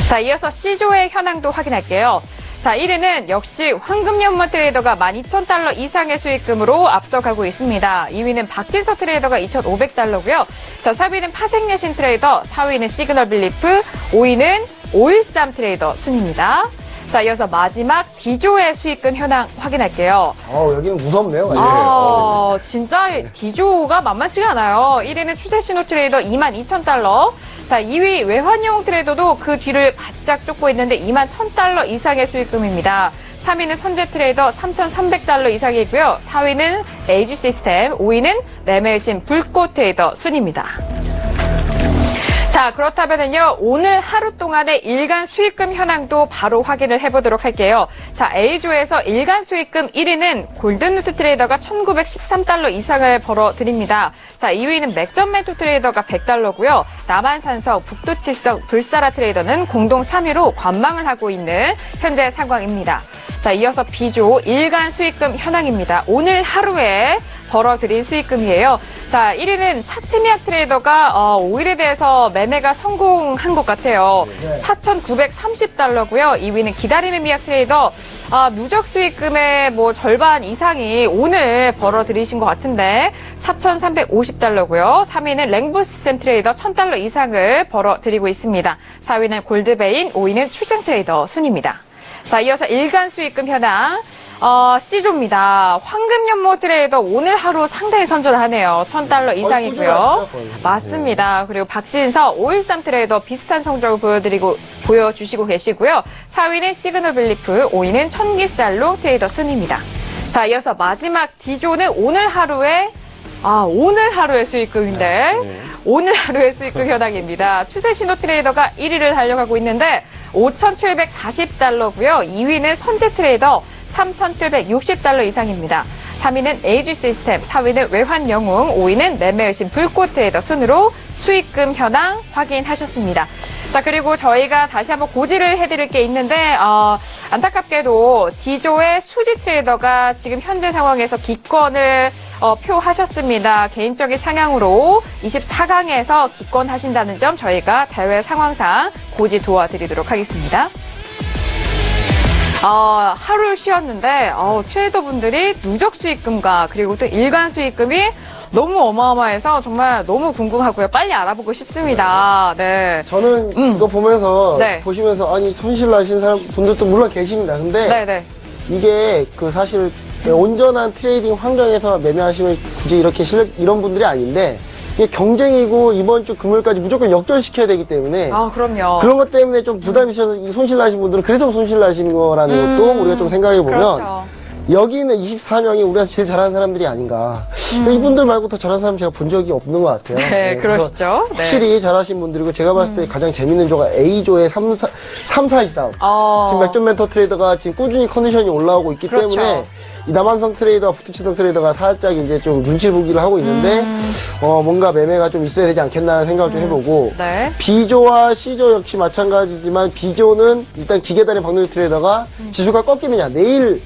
자, 이어서 C조의 현황도 확인할게요. 자, 1위는 역시 황금연못 트레이더가 12,000달러 이상의 수익금으로 앞서가고 있습니다. 2위는 박진서 트레이더가 2,500달러고요. 자, 3위는 파생내신 트레이더, 4위는 시그널 빌리프, 5위는 513 트레이더 순입니다. 자, 이어서 마지막 D조의 수익금 현황 확인할게요. 여기는 무섭네요. 진짜 D조가 만만치가 않아요. 1위는 추세신호 트레이더 22,000달러. 자, 2위 외환용 트레이더도 그 뒤를 바짝 쫓고 있는데 21,000달러 이상의 수익금입니다. 3위는 선제 트레이더 3,300달러 이상이고요. 4위는 에이지 시스템, 5위는 레멜신 불꽃 트레이더 순입니다. 자, 그렇다면요, 오늘 하루 동안의 일간 수익금 현황도 바로 확인을 해보도록 할게요. 자, A조에서 일간 수익금 1위는 골든루트 트레이더가 1913달러 이상을 벌어드립니다. 자, 2위는 맥점 멘토 트레이더가 100달러고요. 남한산성, 북두칠성, 불사라 트레이더는 공동 3위로 관망을 하고 있는 현재 상황입니다. 자, 이어서 B조 일간 수익금 현황입니다. 오늘 하루에 벌어들인 수익금이에요. 자, 1위는 차트미약 트레이더가 5일에 대해서 매매가 성공한 것 같아요. 4,930달러고요. 2위는 기다림의 미약 트레이더 누적 수익금의 뭐 절반 이상이 오늘 벌어들이신 것 같은데 4,350달러고요. 3위는 랭보 시스템 트레이더 1,000달러 이상을 벌어들이고 있습니다. 4위는 골드베인, 5위는 출장 트레이더 순입니다. 자, 이어서 일간 수익금 현황. C조입니다. 황금연모 트레이더 오늘 하루 상당히 선전하네요. 1,000달러 이상이고요. 맞습니다. 그리고 박진서 513 트레이더 비슷한 성적을 보여주시고 계시고요. 4위는 시그널 빌리프, 5위는 천기살롱 트레이더 순입니다. 자, 이어서 마지막 D조는 오늘 하루의 수익금인데 오늘 하루의 수익금 현황입니다. 추세신호 트레이더가 1위를 달려가고 있는데 5,740달러고요. 2위는 선제 트레이더 3,760달러 이상입니다. 3위는 에이지 시스템, 4위는 외환영웅, 5위는 매매의신 불꽃 트레이더 순으로 수익금 현황 확인하셨습니다. 자, 그리고 저희가 다시 한번 고지를 해드릴 게 있는데 안타깝게도 D조의 수지 트레이더가 지금 현재 상황에서 기권을 표하셨습니다. 개인적인 상향으로 24강에서 기권하신다는 점 저희가 대회 상황상 고지 도와드리도록 하겠습니다. 하루 쉬었는데 트레이더분들이 누적 수익금과 그리고 또 일간 수익금이 너무 어마어마해서 정말 너무 궁금하고요. 빨리 알아보고 싶습니다. 네. 저는 이거 보면서 보시면서 아니 손실 나신 분들도 물론 계십니다. 근데 이게 사실 온전한 트레이딩 환경에서 매매하시면 굳이 이렇게 이런 분들이 아닌데 이게 경쟁이고 이번 주 금요일까지 무조건 역전시켜야 되기 때문에 그럼요. 그런 것 때문에 좀 부담이 있어서 손실 나신 분들은 그래서 손실 나신 거라는 것도 우리가 좀 생각해 보면 그렇죠. 여기는 24명이 우리나라에서 제일 잘하는 사람들이 아닌가. 이분들 말고 더 잘하는 사람 제가 본 적이 없는 것 같아요. 네, 그러시죠. 확실히 잘하신 분들이고 제가 봤을 때 가장 재밌는 조가 A조의 3, 4위 싸움. 지금 맥점 멘토 트레이더가 지금 꾸준히 컨디션이 올라오고 있기 때문에 이 남한성 트레이더와 북두칠성 트레이더가 살짝 이제 좀 눈치 보기를 하고 있는데 뭔가 매매가 좀 있어야 되지 않겠나라는 생각을 좀 해보고 B조와 C조 역시 마찬가지지만 B조는 일단 기계단의 박노일 트레이더가 지수가 꺾이느냐 내일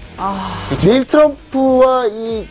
트럼프와 이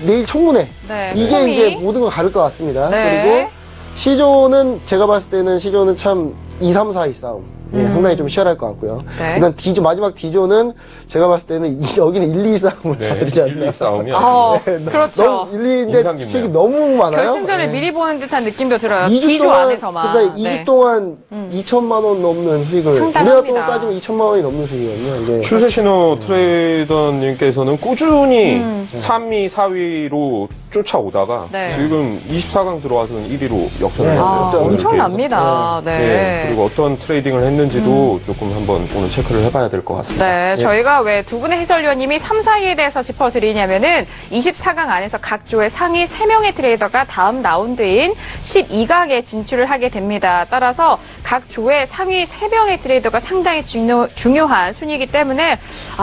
내일 청문회 이게 이제 모든 걸 가를 것 같습니다. 그리고 C조는 제가 봤을 때는 C조는 참 2, 3, 4위 싸움. 상당히 좀 치열할 것 같고요. 일단 D조, 마지막 D조는 제가 봤을 때는 여기는 1, 2 싸움을 봐야 되지 않나. 1, 2 싸움이요? 그렇죠. 1, 2인데 수익이 너무 많아요. 결승전을 미리 보는 듯한 느낌도 들어요. 2주 D조 동안, 안에서만. 그러니까 2주 동안 2천만 원 넘는 수익을. 우리나라 돈 따지면 2천만 원이 넘는 수익이거든요. 추세신호 트레이더님께서는 꾸준히 3위, 4위로 쫓아오다가 지금 24강 들어와서는 1위로 역전했어요. 엄청납니다. 그리고 어떤 트레이딩을 했는지도 조금 한번 오늘 체크를 해봐야 될 것 같습니다. 저희가 왜 두 분의 해설위원님이 3, 4위에 대해서 짚어드리냐면은 24강 안에서 각 조의 상위 3명의 트레이더가 다음 라운드인 12강에 진출을 하게 됩니다. 따라서 각 조의 상위 3명의 트레이더가 상당히 중요한 순위이기 때문에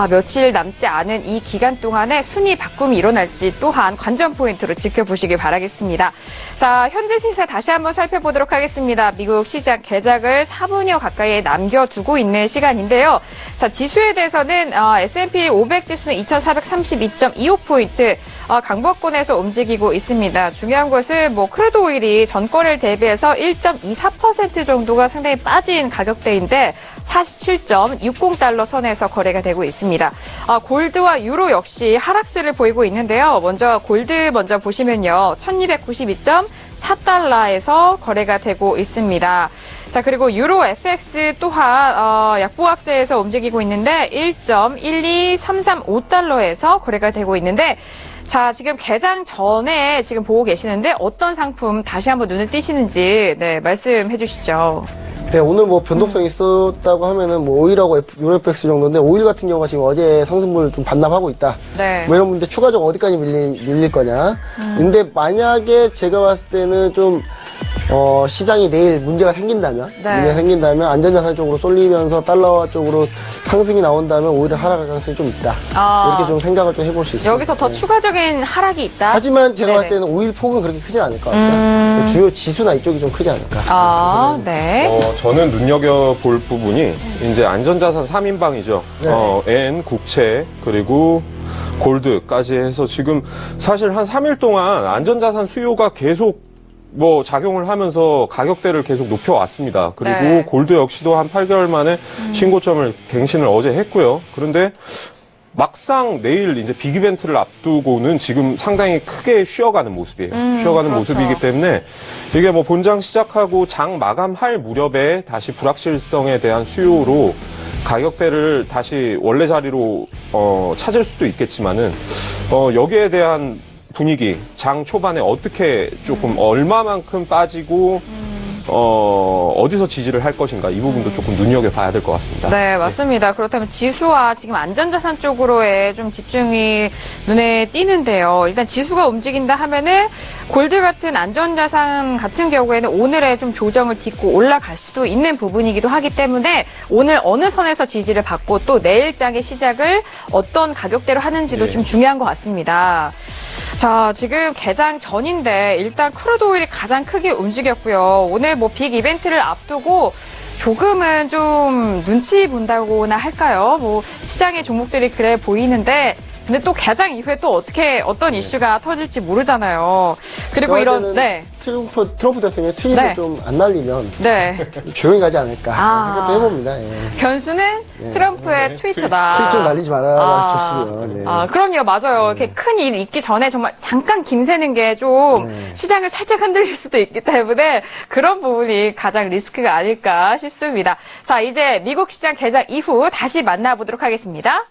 며칠 남지 않은 이 기간 동안에 순위 바꿈이 일어날지 또한 관전 포인트로 지켜보시길 바라겠습니다. 자, 현재 시세 다시 한번 살펴보도록 하겠습니다. 미국 시장 개장을 4분여 가까이 남겨두고 있는 시간인데요. 자, 지수에 대해서는 S&P 500 지수는 2432.25포인트 강보권에서 움직이고 있습니다. 중요한 것은 크루드 오일이 전거래를 대비해서 1.24% 정도가 상당히 빠진 가격대인데 47.60달러 선에서 거래가 되고 있습니다. 골드와 유로 역시 하락세를 보이고 있는데요. 먼저 골드 먼저 보시면요. 1292.4달러에서 거래가 되고 있습니다. 자, 그리고 유로 FX 또한 약보합세에서 움직이고 있는데 1.12335달러에서 거래가 되고 있는데 자, 지금 개장 전에 지금 보고 계시는데 어떤 상품 다시 한번 눈에 띄시는지 말씀해 주시죠. 오늘 변동성이 있었다고 하면은 오일하고 유로 FX 정도인데 오일 같은 경우가 지금 어제 상승분을 좀 반납하고 있다. 이런 분들 추가적으로 어디까지 밀릴 거냐. 근데 만약에 제가 봤을 때는 좀 시장이 내일 문제가 생긴다면, 네. 안전자산 쪽으로 쏠리면서 달러 쪽으로 상승이 나온다면 오히려 하락할 가능성이 좀 있다. 이렇게 좀 생각을 좀 해볼 수 있습니다. 여기서 더 추가적인 하락이 있다? 하지만 제가 네네. 봤을 때는 오일 폭은 그렇게 크지 않을 것 같아요. 주요 지수나 이쪽이 좀 크지 않을까. 네. 저는 눈여겨볼 부분이 이제 안전자산 3인방이죠. 네. 엔, 국채, 그리고 골드까지 해서 지금 사실 한 3일 동안 안전자산 수요가 계속 작용을 하면서 가격대를 계속 높여왔습니다. 그리고 네. 골드 역시도 한 8개월 만에 신고점을 갱신을 어제 했고요. 그런데 막상 내일 이제 빅 이벤트를 앞두고는 지금 상당히 크게 쉬어가는 모습이에요. 쉬어가는 그렇죠. 모습이기 때문에 이게 본장 시작하고 장 마감할 무렵에 다시 불확실성에 대한 수요로 가격대를 다시 원래 자리로 찾을 수도 있겠지만은 여기에 대한 분위기, 장 초반에 어떻게 조금 얼마만큼 빠지고 어디서 지지를 할 것인가 이 부분도 조금 눈여겨봐야 될 것 같습니다. 네, 맞습니다. 그렇다면 지수와 지금 안전자산 쪽으로의 좀 집중이 눈에 띄는데요. 일단 지수가 움직인다 하면은 골드 같은 안전자산 같은 경우에는 오늘의 좀 조정을 딛고 올라갈 수도 있는 부분이기도 하기 때문에 오늘 어느 선에서 지지를 받고 또 내일장의 시작을 어떤 가격대로 하는지도 좀 중요한 것 같습니다. 자, 지금 개장 전인데 일단 크루드 오일이 가장 크게 움직였고요. 오늘 빅 이벤트를 앞두고 조금은 좀 눈치 본다고나 할까요? 시장의 종목들이 그래 보이는데 근데 또 개장 이후에 또 어떤 이슈가 터질지 모르잖아요. 그리고 이런, 트럼프 대통령의 트윗을 좀 안 날리면 조용히 가지 않을까 생각도 해봅니다. 변수는 트럼프의 트위터다. 트윗 좀 날리지 말아라 줬으면. 그럼요, 맞아요. 이렇게 큰 일 있기 전에 정말 잠깐 김새는 게 좀 시장을 살짝 흔들릴 수도 있기 때문에 그런 부분이 가장 리스크가 아닐까 싶습니다. 자, 이제 미국 시장 개장 이후 다시 만나보도록 하겠습니다.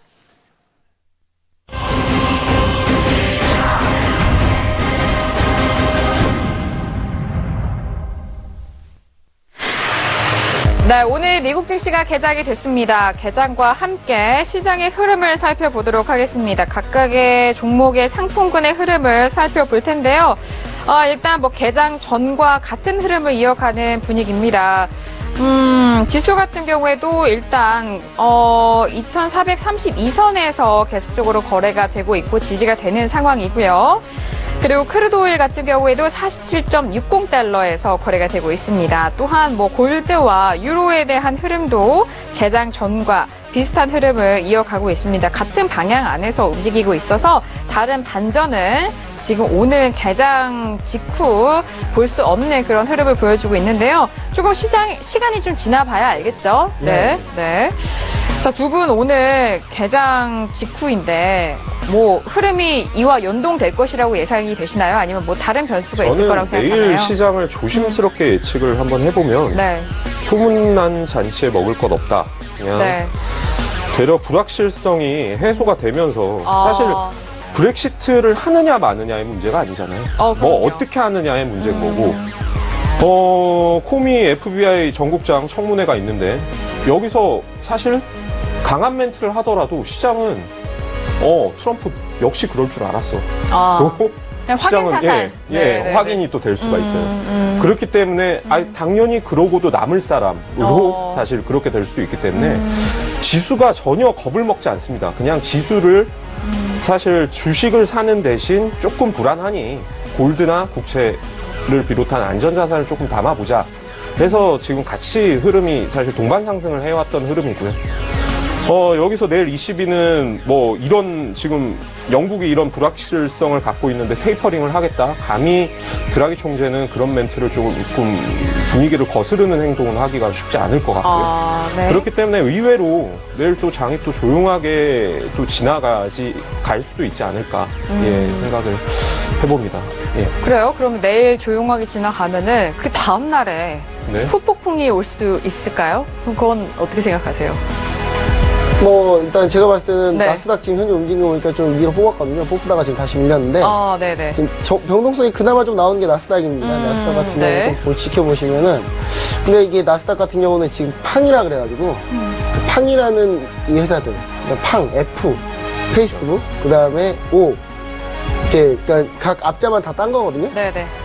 네, 오늘 미국 증시가 개장이 됐습니다. 개장과 함께 시장의 흐름을 살펴보도록 하겠습니다. 각각의 종목의 상품군의 흐름을 살펴볼 텐데요. 일단 개장 전과 같은 흐름을 이어가는 분위기입니다. 지수 같은 경우에도 일단 2432선에서 계속적으로 거래가 되고 있고 지지가 되는 상황이고요. 그리고 크루드 오일 같은 경우에도 47.60달러에서 거래가 되고 있습니다. 또한 골드와 유로에 대한 흐름도 개장 전과 비슷한 흐름을 이어가고 있습니다. 같은 방향 안에서 움직이고 있어서 다른 반전은 지금 오늘 개장 직후 볼 수 없는 그런 흐름을 보여주고 있는데요. 조금 시간이 좀 지나봐야 알겠죠? 네. 자, 두 분 오늘 개장 직후인데 흐름이 이와 연동될 것이라고 예상이 되시나요? 아니면 다른 변수가 있을 거라고 생각하나요? 내일 시장을 조심스럽게 예측을 한번 해보면 소문난 잔치에 먹을 것 없다. 그냥 되려 불확실성이 해소가 되면서 사실 브렉시트를 하느냐 마느냐의 문제가 아니잖아요. 어떻게 하느냐의 문제인 거고 코미 FBI 전국장 청문회가 있는데 여기서 사실 강한 멘트를 하더라도 시장은 트럼프 역시 그럴 줄 알았어. 시장은 확인이 또 될 수가 있어요. 그렇기 때문에 당연히 그러고도 남을 사람으로 사실 그렇게 될 수도 있기 때문에 지수가 전혀 겁을 먹지 않습니다. 그냥 지수를 사실 주식을 사는 대신 조금 불안하니 골드나 국채를 비롯한 안전자산을 조금 담아보자. 그래서 지금 같이 흐름이 사실 동반 상승을 해왔던 흐름이고요. 여기서 내일 22는 이런 지금 영국이 이런 불확실성을 갖고 있는데 테이퍼링을 하겠다. 감히 드라기 총재는 그런 멘트를 조금 분위기를 거스르는 행동을 하기가 쉽지 않을 것 같고요. 그렇기 때문에 의외로 내일 또 장이 또 조용하게 또 갈 수도 있지 않을까 생각을 해봅니다. 그래요? 그러면 내일 조용하게 지나가면은 그 다음 날에 후폭풍이 올 수도 있을까요? 그건 어떻게 생각하세요? 일단 제가 봤을 때는 나스닥 지금 현재 움직이는 거 보니까 좀 위로 뽑았거든요. 뽑다가 지금 다시 밀렸는데 지금 변동성이 그나마 좀 나오는 게 나스닥입니다. 나스닥 같은 경우는 좀 지켜보시면은 근데 이게 나스닥 같은 경우는 지금 팡이라 그래가지고 팡이라는 이 회사들 팡, F, 페이스북, 그 다음에 O 그러니까 각 앞자만 다 딴 거거든요.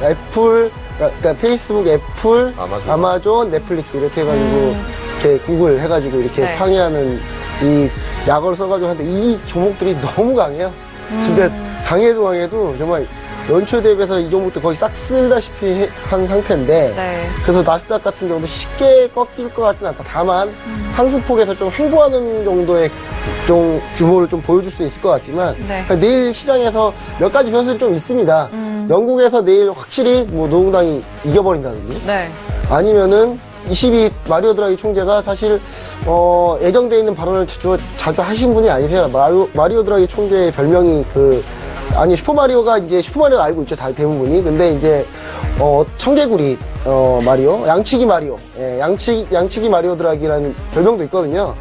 애플, 그러니까 페이스북, 애플, 아마존, 넷플릭스 이렇게 해가지고 이렇게 구글 해가지고 이렇게 네. 팡이라는 이 약어를 써가지고 하는데 이 종목들이 너무 강해요. 진짜 강해도 정말 연초 대비해서 이 종목들 거의 싹 쓸다시피 한 상태인데 네. 그래서 나스닥 같은 경우도 쉽게 꺾일 것 같지는 않다. 다만 상승폭에서 좀 횡보하는 정도의 좀 규모를 좀 보여줄 수 있을 것 같지만 네. 내일 시장에서 몇 가지 변수는 좀 있습니다. 영국에서 내일 확실히 뭐 노동당이 이겨버린다든지 네. 아니면은 22 마리오 드라기 총재가 사실 예정돼 있는 발언을 자주 하신 분이 아니세요. 마리오 드라기 총재의 별명이 슈퍼마리오가 이제 슈퍼마리오 알고 있죠, 다 대부분이. 근데 이제 청개구리 마리오, 양치기 마리오, 양치기 마리오 드라기라는 별명도 있거든요.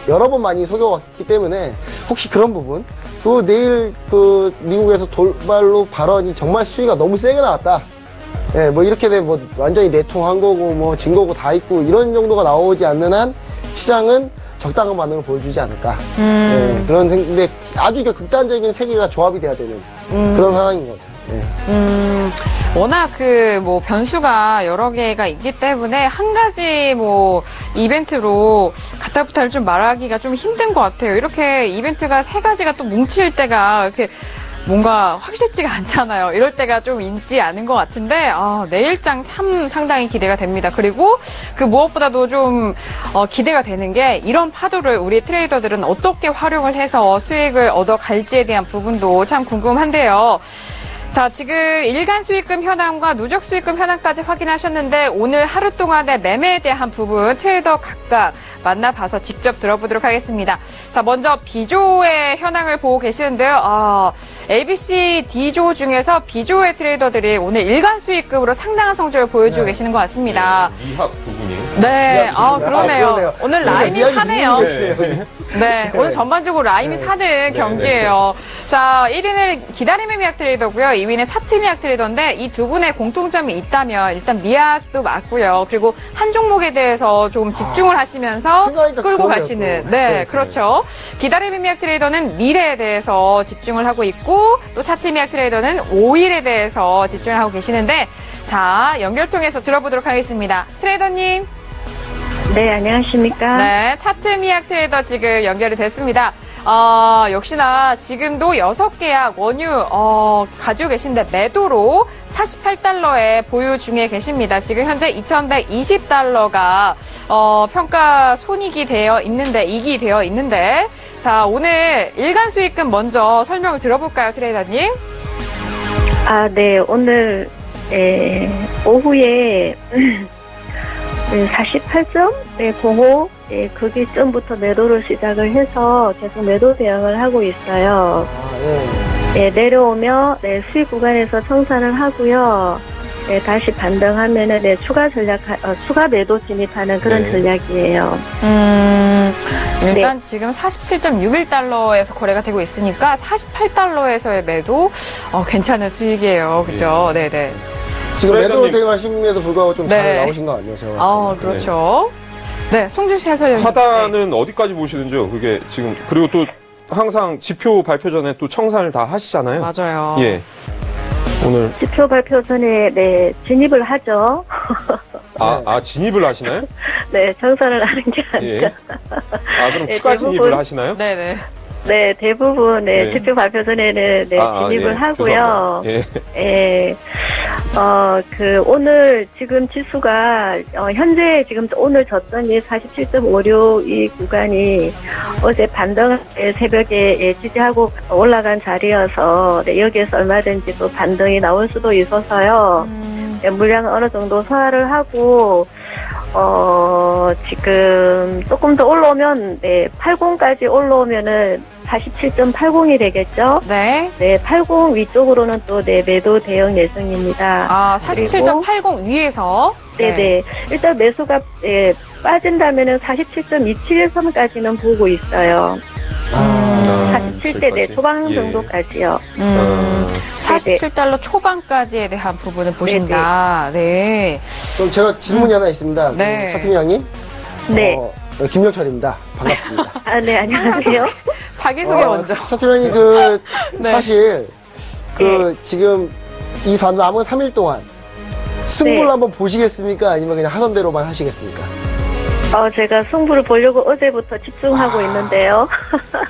여러 번 많이 속여왔기 때문에 혹시 그런 부분. 그리고 내일 미국에서 돌발로 발언이 정말 수위가 너무 세게 나왔다. 예, 뭐 이렇게 되면 뭐 완전히 내통한 거고 뭐 증거고 다 있고 이런 정도가 나오지 않는 한 시장은 적당한 반응을 보여주지 않을까. 예, 근데 아주 극단적인 세계가 조합이 돼야 되는 그런 상황인 것 같아요. 예. 워낙 뭐 변수가 여러 개가 있기 때문에 한 가지 뭐 이벤트로 갖다붙어를 좀 말하기가 좀 힘든 것 같아요. 이렇게 이벤트가 세 가지가 또 뭉칠 때가 이렇게 뭔가 확실치가 않잖아요. 이럴 때가 좀 있지 않은 것 같은데 내일장 참 상당히 기대가 됩니다. 그리고 그 무엇보다도 좀 기대가 되는 게 이런 파도를 우리 트레이더들은 어떻게 활용을 해서 수익을 얻어갈지에 대한 부분도 참 궁금한데요. 자, 지금 일간 수익금 현황과 누적 수익금 현황까지 확인하셨는데 오늘 하루 동안의 매매에 대한 부분 트레이더 각각 만나봐서 직접 들어보도록 하겠습니다. 자, 먼저 B조의 현황을 보고 계시는데요. ABC, D조 중에서 B조의 트레이더들이 오늘 일간 수익금으로 상당한 성적을 보여주고 계시는 것 같습니다. 미학 두 분이. 네, 그러네요. 오늘 라임이 사네요. 네. 네, 오늘 전반적으로 라임이 사는 경기예요. 자, 1위는 기다림의 미학 트레이더고요. 2위는 차트 미학 트레이더인데 이 두 분의 공통점이 있다면 일단 미학도 맞고요. 그리고 한 종목에 대해서 좀 집중을 하시면서 끌고 가시는. 네, 그렇죠. 기다림의 미학 트레이더는 미래에 대해서 집중을 하고 있고 또 차트 미학 트레이더는 5일에 대해서 집중을 하고 계시는데 자, 연결 통해서 들어보도록 하겠습니다. 트레이더님. 네, 안녕하십니까. 네, 차트 미학 트레이더 지금 연결이 됐습니다. 역시나 지금도 6계약 원유 가지고 계신데 매도로 48달러에 보유 중에 계십니다. 지금 현재 2120달러가 평가 손익이 되어 있는데 이익이 되어 있는데 자, 오늘 일간 수익금 먼저 설명을 들어볼까요, 트레이더님? 네, 오늘 오후에 48점 05 거기쯤부터 매도를 시작을 해서 계속 매도 대응을 하고 있어요. 내려오며 수익 구간에서 청산을 하고요. 다시 반등하면은 추가 매도 진입하는 그런 전략이에요. 일단 지금 47.61달러에서 거래가 되고 있으니까 48달러에서의 매도 괜찮은 수익이에요. 그죠? 네네. 지금 매도로 대응하심에도 불구하고 좀 잘 나오신 거 아니에요? 제가 그렇죠. 네, 송준 씨 해설위원. 하단은 어디까지 보시는지요? 그게 지금 그리고 또 항상 지표 발표 전에 또 청산을 다 하시잖아요. 맞아요. 예. 오늘 지표 발표 전에 진입을 하죠. 진입을 하시나요? 네, 청산을 하는 게 아니라. 그럼 추가 진입을 하시나요? 네네. 네, 대부분 지표 발표 전에는 진입을 하고요. 오늘 지금 지수가 현재 지금 오늘 졌더니 47.56 이 구간이 어제 반등 새벽에 지지하고 올라간 자리여서 여기에서 얼마든지 또 반등이 나올 수도 있어서요. 물량을 어느 정도 소화를 하고 지금 조금 더 올라오면 80까지 올라오면은 47.80이 되겠죠? 네. 80 위쪽으로는 또 매도 대응 예정입니다. 47.80 위에서? 네네. 일단 매수가 빠진다면은 47.273까지는 보고 있어요. 47대 초반 정도까지요. 47달러 초반까지에 대한 부분을 보신다. 네. 그럼 제가 질문이 하나 있습니다. 차트미 양님. 네. 김영철입니다. 반갑습니다. 네, 안녕하세요. 자기소개 먼저. 차트미 양이 사실 지금 이 남은 3일 동안 승부를 네. 한번 보시겠습니까? 아니면 그냥 하던 대로만 하시겠습니까? 제가 승부를 보려고 어제부터 집중하고 있는데요.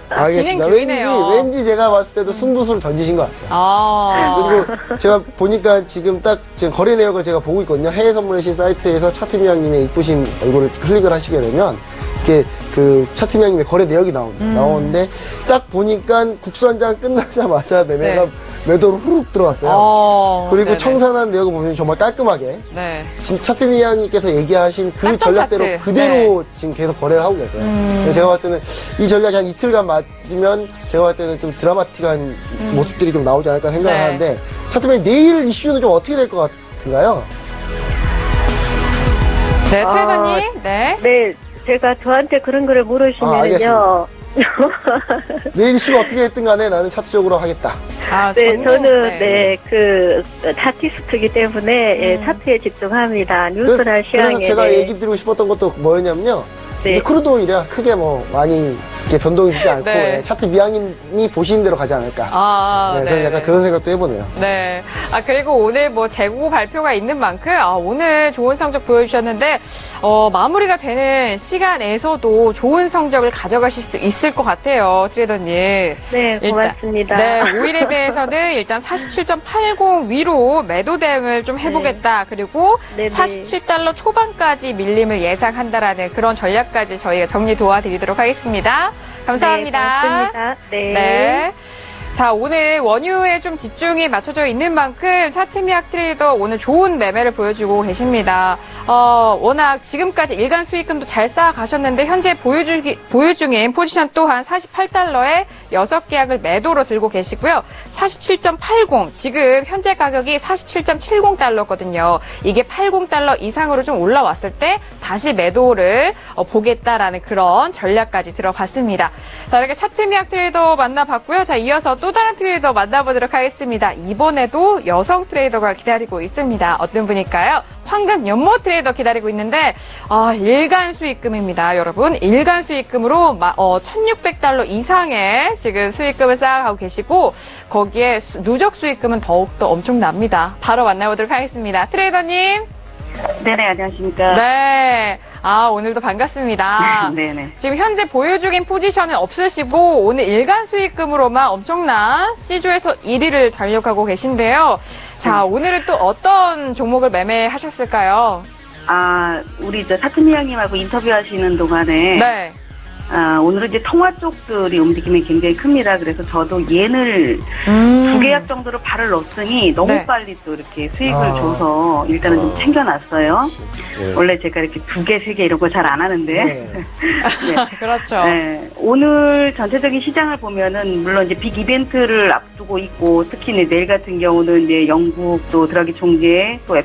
알겠습니다. 진행 중이네요. 왠지 제가 봤을 때도 승부수를 던지신 것 같아요. 그리고 제가 보니까 지금 거래 내역을 제가 보고 있거든요. 해외 선물의 신 사이트에서 차트미양님의 이쁘신 얼굴을 클릭을 하시게 되면 이렇게 그 차트미양님의 거래 내역이 나옵니다. 나오는데 딱 보니까 국선장 끝나자마자 매매가 매도로 후룩 들어왔어요. 그리고 네네. 청산한 내역을 보면 정말 깔끔하게 네. 지금 차트미양님께서 얘기하신 그 깜짝 전략대로 차트. 그대로 지금 계속 거래를 하고 계세요. 그래서 제가 봤을 때는 이 전략이 한 이틀간 맞으면 제가 봤을 때는 좀 드라마틱한 모습들이 좀 나오지 않을까 생각을 네. 하는데 차트미양 내일 이슈는 좀 어떻게 될 것 같은가요? 네, 트레이더님. 네. 네, 제가 저한테 그런 거를 물으시면요. 알겠습니다. 내일 이슈가 어떻게 됐든 간에 나는 차트적으로 하겠다. 네, 저는 그 차티스트이기 때문에 차트에 집중합니다. 뉴스나 시황에. 그래서 제가 얘기 드리고 싶었던 것도 뭐였냐면요. 네. 크루드 오일이야 크게 뭐 많이 이렇게 변동이 되지 않고 네. 차트 미양님이 보시는 대로 가지 않을까. 저는 약간 그런 생각도 해보네요. 네. 그리고 오늘 뭐 재고 발표가 있는 만큼, 오늘 좋은 성적 보여주셨는데, 마무리가 되는 시간에서도 좋은 성적을 가져가실 수 있을 것 같아요, 트레이더님. 네, 고맙습니다. 네, 오일에 대해서는 일단 47.80 위로 매도 대응을 좀 해보겠다. 그리고 네네. 47달러 초반까지 밀림을 예상한다라는 그런 전략까지 저희가 정리 도와드리도록 하겠습니다. 감사합니다. 네, 고맙습니다. 네. 네. 자, 오늘 원유에 좀 집중이 맞춰져 있는 만큼 차트미약 트레이더 오늘 좋은 매매를 보여주고 계십니다. 워낙 지금까지 일간 수익금도 잘 쌓아가셨는데 현재 보유 중인 포지션 또한 48달러에 6계약을 매도로 들고 계시고요. 47.80 지금 현재 가격이 47.70달러거든요. 이게 80달러 이상으로 좀 올라왔을 때 다시 매도를 보겠다라는 그런 전략까지 들어봤습니다. 자, 이렇게 차트미약 트레이더 만나봤고요. 자, 이어서 또 다른 트레이더 만나보도록 하겠습니다. 이번에도 여성 트레이더가 기다리고 있습니다. 어떤 분일까요? 황금 연모 트레이더 기다리고 있는데 일간 수익금입니다. 여러분 일간 수익금으로 1,600달러 이상의 지금 수익금을 쌓아가고 계시고 거기에 누적 수익금은 더욱더 엄청납니다. 바로 만나보도록 하겠습니다. 트레이더님. 네네, 안녕하십니까. 네. 오늘도 반갑습니다. 네네. 지금 현재 보유 중인 포지션은 없으시고 오늘 일간 수익금으로만 엄청난 C조에서 1위를 달려가고 계신데요. 자, 오늘은 또 어떤 종목을 매매하셨을까요? 우리 차트미양님하고 인터뷰하시는 동안에 네. 오늘은 이제 통화 쪽들이 움직임이 굉장히 큽니다. 그래서 저도 옌을 2계약 정도로 발을 넣었으니 너무 네. 빨리 또 이렇게 수익을 줘서 일단은 좀 챙겨놨어요. 원래 제가 이렇게 2개, 3개 이런 거 잘 안 하는데. 네. 네. 그렇죠. 네. 오늘 전체적인 시장을 보면은 물론 이제 빅 이벤트를 앞두고 있고 특히 내일 같은 경우는 이제 영국 또 드라기 총재 또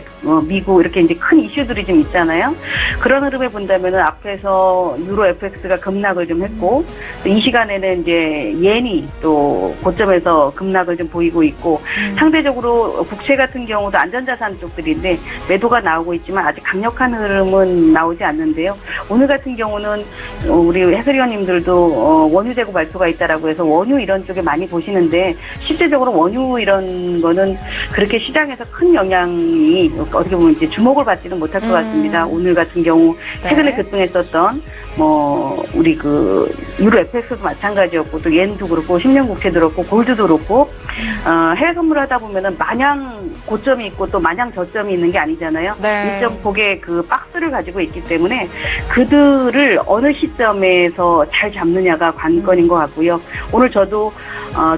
미국 이렇게 이제 큰 이슈들이 좀 있잖아요. 그런 흐름을 본다면은 앞에서 유로 FX가 급락을 좀 했고 또 이 시간에는 이제 옌이 또 고점에서 급락을 좀 보이고 있고 상대적으로 국채 같은 경우도 안전자산 쪽들인데 매도가 나오고 있지만 아직 강력한 흐름은 나오지 않는데요. 오늘 같은 경우는 우리 해설위원님들도 원유 재고 발표가 있다라고 해서 원유 이런 쪽에 많이 보시는데 실제적으로 원유 이런 거는 그렇게 시장에서 큰 영향이 어떻게 보면 이제 주목을 받지는 못할 것 같습니다. 오늘 같은 경우 최근에 급등했었던 우리 유로 FX도 마찬가지였고 또 옌도 그렇고 10년 국채도 그렇고 골드도 그렇고 해외 선물을 하다 보면은 마냥 고점이 있고 또 마냥 저점이 있는 게 아니잖아요. 네. 일정 폭의 그 박스를 가지고 있기 때문에 그들을 어느 시점에서 잘 잡느냐가 관건인 것 같고요. 오늘 저도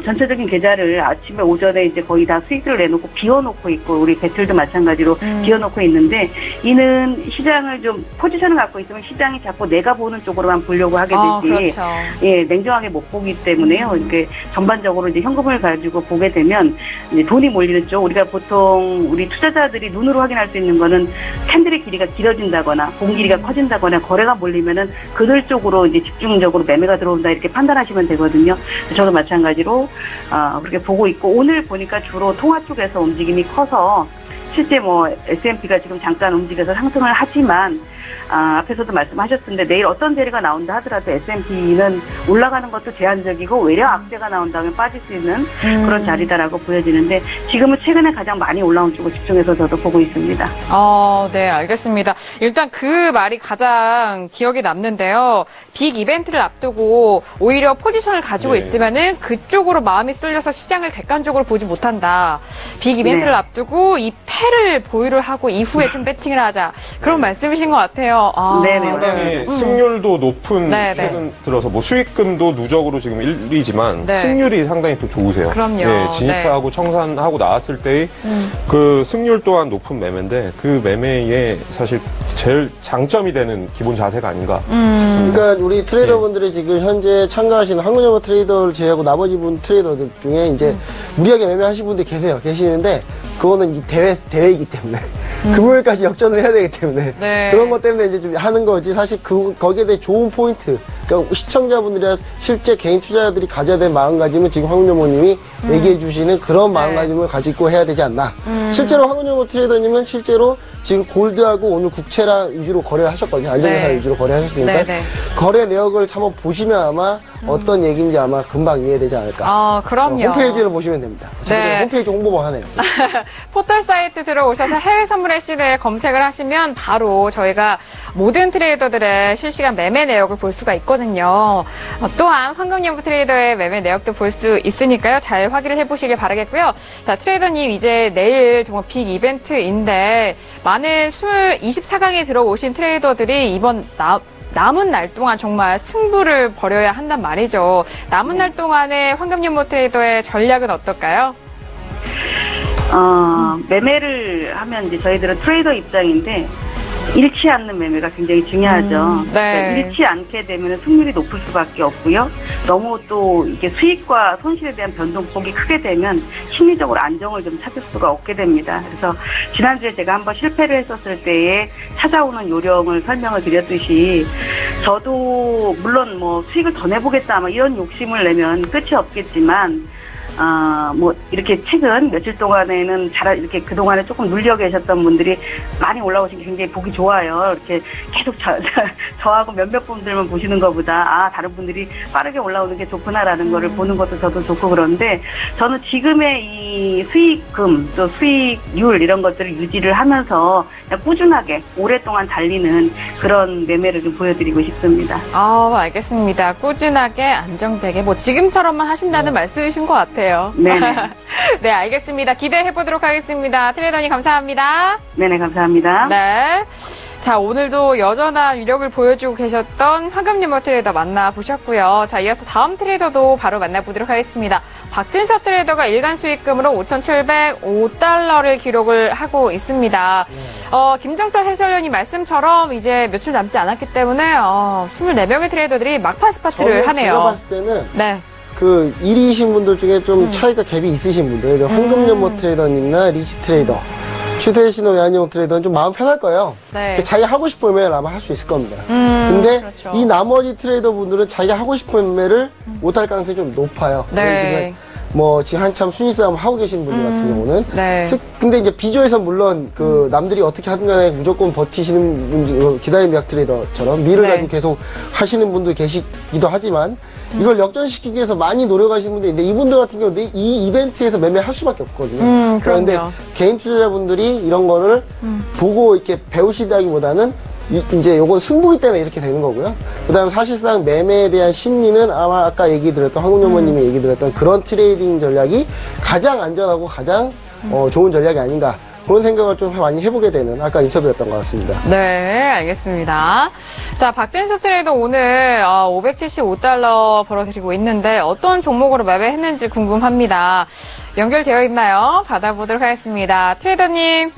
전체적인 계좌를 아침에 오전에 이제 거의 다 수익들을 내놓고 비워놓고 있고 우리 배틀도 마찬가지로 비워놓고 있는데 이는 시장을 좀 포지션을 갖고 있으면 시장이 자꾸 내가 보는 쪽으로만 보려고 하게 되지. 그렇죠. 예, 냉정하게 못 보기 때문에요. 이렇게 전반적으로 이제 현금을 가지고 보게 되면 이제 돈이 몰리는 쪽 우리가 보통 우리 투자자들이 눈으로 확인할 수 있는 거는 캔들의 길이가 길어진다거나 봉 길이가 커진다거나 거래가 몰리면은 그들 쪽으로 이제 집중적으로 매매가 들어온다 이렇게 판단하시면 되거든요. 저도 마찬가지로 그렇게 보고 있고 오늘 보니까 주로 통화 쪽에서 움직임이 커서 실제 S&P가 지금 잠깐 움직여서 상승을 하지만 앞에서도 말씀하셨는데 내일 어떤 재료가 나온다 하더라도 S&P는 올라가는 것도 제한적이고 외려 악재가 나온다면 빠질 수 있는 그런 자리다라고 보여지는데 지금은 최근에 가장 많이 올라온 쪽을 집중해서 저도 보고 있습니다. 네, 알겠습니다. 일단 그 말이 가장 기억에 남는데요. 빅 이벤트를 앞두고 오히려 포지션을 가지고 있으면은 그쪽으로 마음이 쏠려서 시장을 객관적으로 보지 못한다. 빅 이벤트를 앞두고 이 패를 보유를 하고 이후에 좀 배팅을 하자. 그런 말씀이신 것 같아요. 상당히 승률도 높은 최근 들어서 뭐 수익금도 누적으로 지금 1위지만 승률이 상당히 또 좋으세요. 그럼요. 진입하고 청산하고 나왔을 때의 그 승률 또한 높은 매매인데 그 매매에 사실 제일 장점이 되는 기본 자세가 아닌가 싶습니다. 그러니까 우리 트레이더분들이 지금 현재 참가하시는 한국연합 트레이더를 제외하고 나머지 분 트레이더들 중에 이제 무리하게 매매하시는 분들이 계시는데 그거는 이 대회이기 때문에 금요일까지 역전을 해야 되기 때문에 그런 것 때문에 이제 좀 하는 거지 사실 거기에 대해 좋은 포인트 그러니까 시청자분들이나 실제 개인 투자자들이 가져야 될 마음가짐은 지금 황은여모님이 얘기해 주시는 그런 마음가짐을 가지고 해야 되지 않나. 실제로 황은여모 트레이더님은 실제로 지금 골드하고 오늘 국채랑 위주로 거래를 하셨거든요. 안전자산 위주로 거래하셨으니까 거래 내역을 한번 보시면 아마 어떤 얘기인지 아마 금방 이해되지 않을까. 그럼요. 홈페이지를 보시면 됩니다. 홈페이지 홍보만 하네요. 포털 사이트 들어오셔서 해외 선물의 시대에 검색을 하시면 바로 저희가 모든 트레이더들의 실시간 매매 내역을 볼 수가 있거든요. 또한 황금연부 트레이더의 매매 내역도 볼 수 있으니까요. 잘 확인을 해보시길 바라겠고요. 자, 트레이더님 이제 내일 정말 빅 이벤트인데 많은 24강에 들어오신 트레이더들이 이번 남은 날 동안 정말 승부를 벌여야 한단 말이죠. 남은 날 동안의 황금연부 트레이더의 전략은 어떨까요? 매매를 하면 이제 저희들은 트레이더 입장인데 잃지 않는 매매가 굉장히 중요하죠. 그러니까 잃지 않게 되면 승률이 높을 수밖에 없고요. 너무 또 이게 수익과 손실에 대한 변동폭이 크게 되면 심리적으로 안정을 좀 찾을 수가 없게 됩니다. 그래서 지난주에 제가 한번 실패를 했었을 때에 찾아오는 요령을 설명을 드렸듯이 저도 물론 뭐 수익을 더 내보겠다 뭐 이런 욕심을 내면 끝이 없겠지만 뭐, 이렇게 최근 며칠 동안에는 이렇게 그동안에 조금 눌려 계셨던 분들이 많이 올라오신 게 굉장히 보기 좋아요. 이렇게 계속 저하고 몇몇 분들만 보시는 것보다, 다른 분들이 빠르게 올라오는 게 좋구나라는 거를 보는 것도 저도 좋고 그런데, 저는 지금의 이 수익금, 또 수익률 이런 것들을 유지를 하면서 그냥 꾸준하게 오랫동안 달리는 그런 매매를 좀 보여드리고 싶습니다. 알겠습니다. 꾸준하게 안정되게, 뭐, 지금처럼만 하신다는 말씀이신 것 같아요. 네, 알겠습니다. 기대해보도록 하겠습니다. 트레이더님 감사합니다. 네네, 감사합니다. 네. 자, 오늘도 여전한 위력을 보여주고 계셨던 황금연부 트레이더 만나보셨고요. 자, 이어서 다음 트레이더도 바로 만나보도록 하겠습니다. 박진서 트레이더가 일간 수익금으로 5,705달러를 기록을 하고 있습니다. 김정철 해설위원님 말씀처럼 이제 며칠 남지 않았기 때문에 24명의 트레이더들이 막판 스파트를 하네요. 제가 봤을 때는 그 1위이신 분들 중에 좀 차이가 갭이 있으신 분들, 황금연부 트레이더님이나 리치 트레이더, 최대신호 외환용 트레이더는 좀 마음 편할 거예요. 자기 하고 싶은 매매를 아마 할 수 있을 겁니다. 근데 그렇죠. 이 나머지 트레이더 분들은 자기가 하고 싶은 매매를 못할 가능성이 좀 높아요. 뭐 지금 한참 순위 싸움 하고 계신 분들 같은 경우는 근데 이제 비조에서 물론 그 남들이 어떻게 하든 간에 무조건 버티시는 분, 기다림 약 트레이더처럼 미를 가지고 계속 하시는 분도 계시기도 하지만 이걸 역전시키기 위해서 많이 노력하시는 분들이 있는데 이분들 같은 경우는 이 이벤트에서 매매할 수밖에 없거든요. 그런데 개인 투자자분들이 이런 거를 보고 이렇게 배우시다기보다는 이제 요건 승부기 때문에 이렇게 되는 거고요. 그 다음에 사실상 매매에 대한 심리는 아마 아까 얘기 드렸던 황은여모님이 얘기 드렸던 그런 트레이딩 전략이 가장 안전하고 가장 좋은 전략이 아닌가. 그런 생각을 좀 많이 해보게 되는 아까 인터뷰였던 것 같습니다. 네, 알겠습니다. 자, 박진서 트레이더 오늘 575달러 벌어들이고 있는데 어떤 종목으로 매매했는지 궁금합니다. 연결되어 있나요? 받아보도록 하겠습니다. 트레이더님.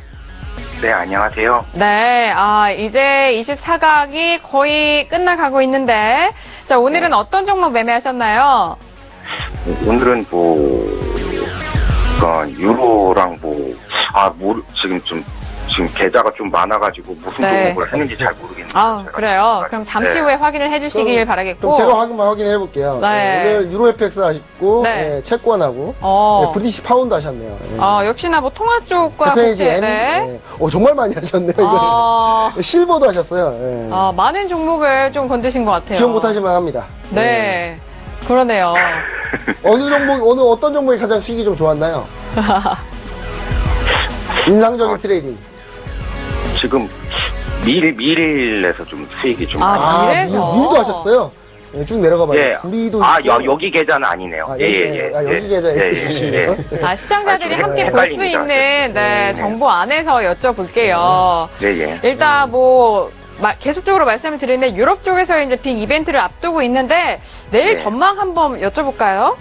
네, 안녕하세요. 네, 이제 24강이 거의 끝나가고 있는데, 자, 오늘은 어떤 종목 매매하셨나요? 오늘은 유로랑 지금 좀 지금 계좌가 좀 많아가지고 무슨 네. 종목을 했는지 잘 모르겠네요. 아, 제가. 그래요? 그럼 잠시 네. 후에 확인을 해주시길 그럼 바라겠고. 제가 확인해 볼게요. 네. 오늘 유로 FX 하셨고, 네. 채권하고, 브리티시 파운드 하셨네요. 역시나 뭐 통화 쪽과 제페이지 국제, N. 네. 정말 많이 하셨네요, 이거. 실버도 하셨어요. 예. 많은 종목을 좀 건드신 것 같아요. 기억 못하실만 합니다. 네. 그러네요. 어떤 종목이 가장 수익이 좀 좋았나요? 인상적인 트레이딩. 지금 밀에서 좀 수익이 좀 많이. 밀에서? 밀도 하셨어요? 예, 쭉 내려가봐요. 예. 구리도 여기 계좌는 아니네요. 여기 계좌 해주시네요. 시청자들이 함께 좀 볼 수 헷갈립니다. 있는 정보 안에서 여쭤볼게요. 네. 일단 계속적으로 말씀을 드리는데 유럽 쪽에서 이제 빅 이벤트를 앞두고 있는데 내일 전망 한번 여쭤볼까요?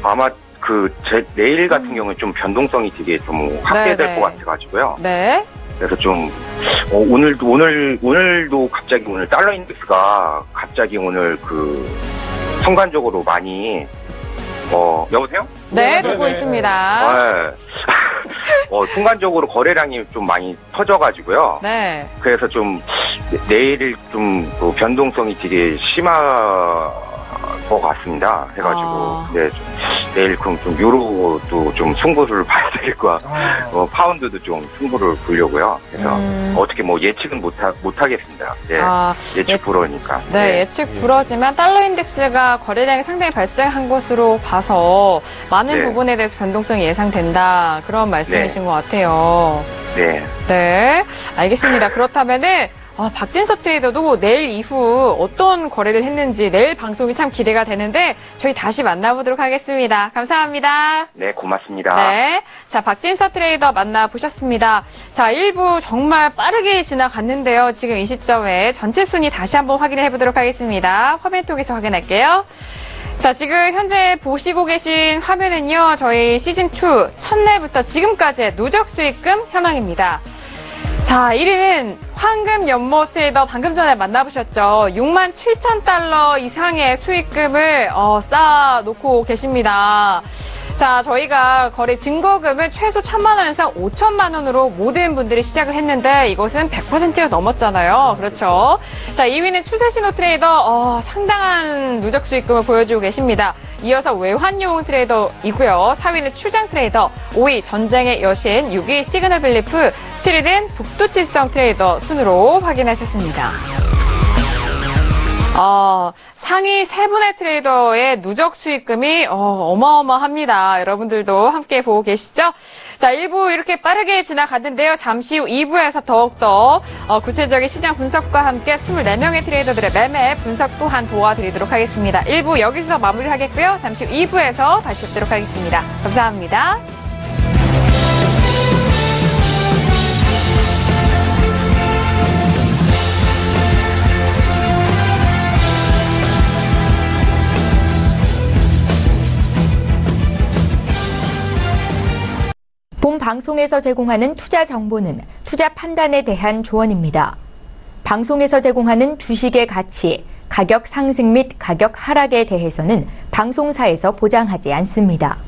아마 내일 같은 경우는 좀 변동성이 되게 좀 확대될 것 같아가지고요. 네. 그래서 좀, 오늘도 갑자기 오늘 달러 인덱스가 갑자기 오늘 순간적으로 많이, 여보세요? 네, 듣고 있습니다. 순간적으로 거래량이 좀 많이 터져가지고요. 네. 그래서 좀, 내일 좀 변동성이 되게 심할 것 같습니다. 해가지고, 내일 그럼 좀 유로도 좀 승부를 봐야 될 것 같고, 파운드도 좀 승부를 보려고요. 그래서 어떻게 예측은 못하겠습니다. 예측 불허니까. 네, 예측 불허지만 달러 인덱스가 거래량이 상당히 발생한 것으로 봐서 많은 부분에 대해서 변동성이 예상된다. 그런 말씀이신 것 같아요. 네, 알겠습니다. 그렇다면은 박진서 트레이더도 내일 이후 어떤 거래를 했는지 내일 방송이 참 기대가 되는데 저희 다시 만나보도록 하겠습니다. 감사합니다. 네, 고맙습니다. 네, 자 박진서 트레이더 만나보셨습니다. 자 1부 정말 빠르게 지나갔는데요. 지금 이 시점에 전체 순위 다시 한번 확인을 해보도록 하겠습니다. 화면 통해서 확인할게요. 자, 지금 현재 보시고 계신 화면은요. 저희 시즌2 첫날부터 지금까지의 누적 수익금 현황입니다. 자, 1위는 황금 연못 트레이더 방금 전에 만나보셨죠. 67,000달러 이상의 수익금을 쌓아놓고 계십니다. 자, 저희가 거래 증거금은 최소 1,000만 원에서 5,000만 원으로 모든 분들이 시작을 했는데 이것은 100%가 넘었잖아요. 그렇죠. 자, 2위는 추세신호 트레이더 상당한 누적 수익금을 보여주고 계십니다. 이어서 외환용 트레이더이고요. 4위는 추장 트레이더, 5위 전쟁의 여신, 6위 시그널 빌리프, 7위는 북두칠성 트레이더 순으로 확인하셨습니다. 상위 3분의 트레이더의 누적 수익금이 어마어마합니다. 여러분들도 함께 보고 계시죠? 자, 1부 이렇게 빠르게 지나갔는데요. 잠시 후 2부에서 더욱더 구체적인 시장 분석과 함께 24명의 트레이더들의 매매 분석 또한 도와드리도록 하겠습니다. 1부 여기서 마무리하겠고요. 잠시 후 2부에서 다시 뵙도록 하겠습니다. 감사합니다. 본 방송에서 제공하는 투자 정보는 투자 판단에 대한 조언입니다. 방송에서 제공하는 주식의 가치, 가격 상승 및 가격 하락에 대해서는 방송사에서 보장하지 않습니다.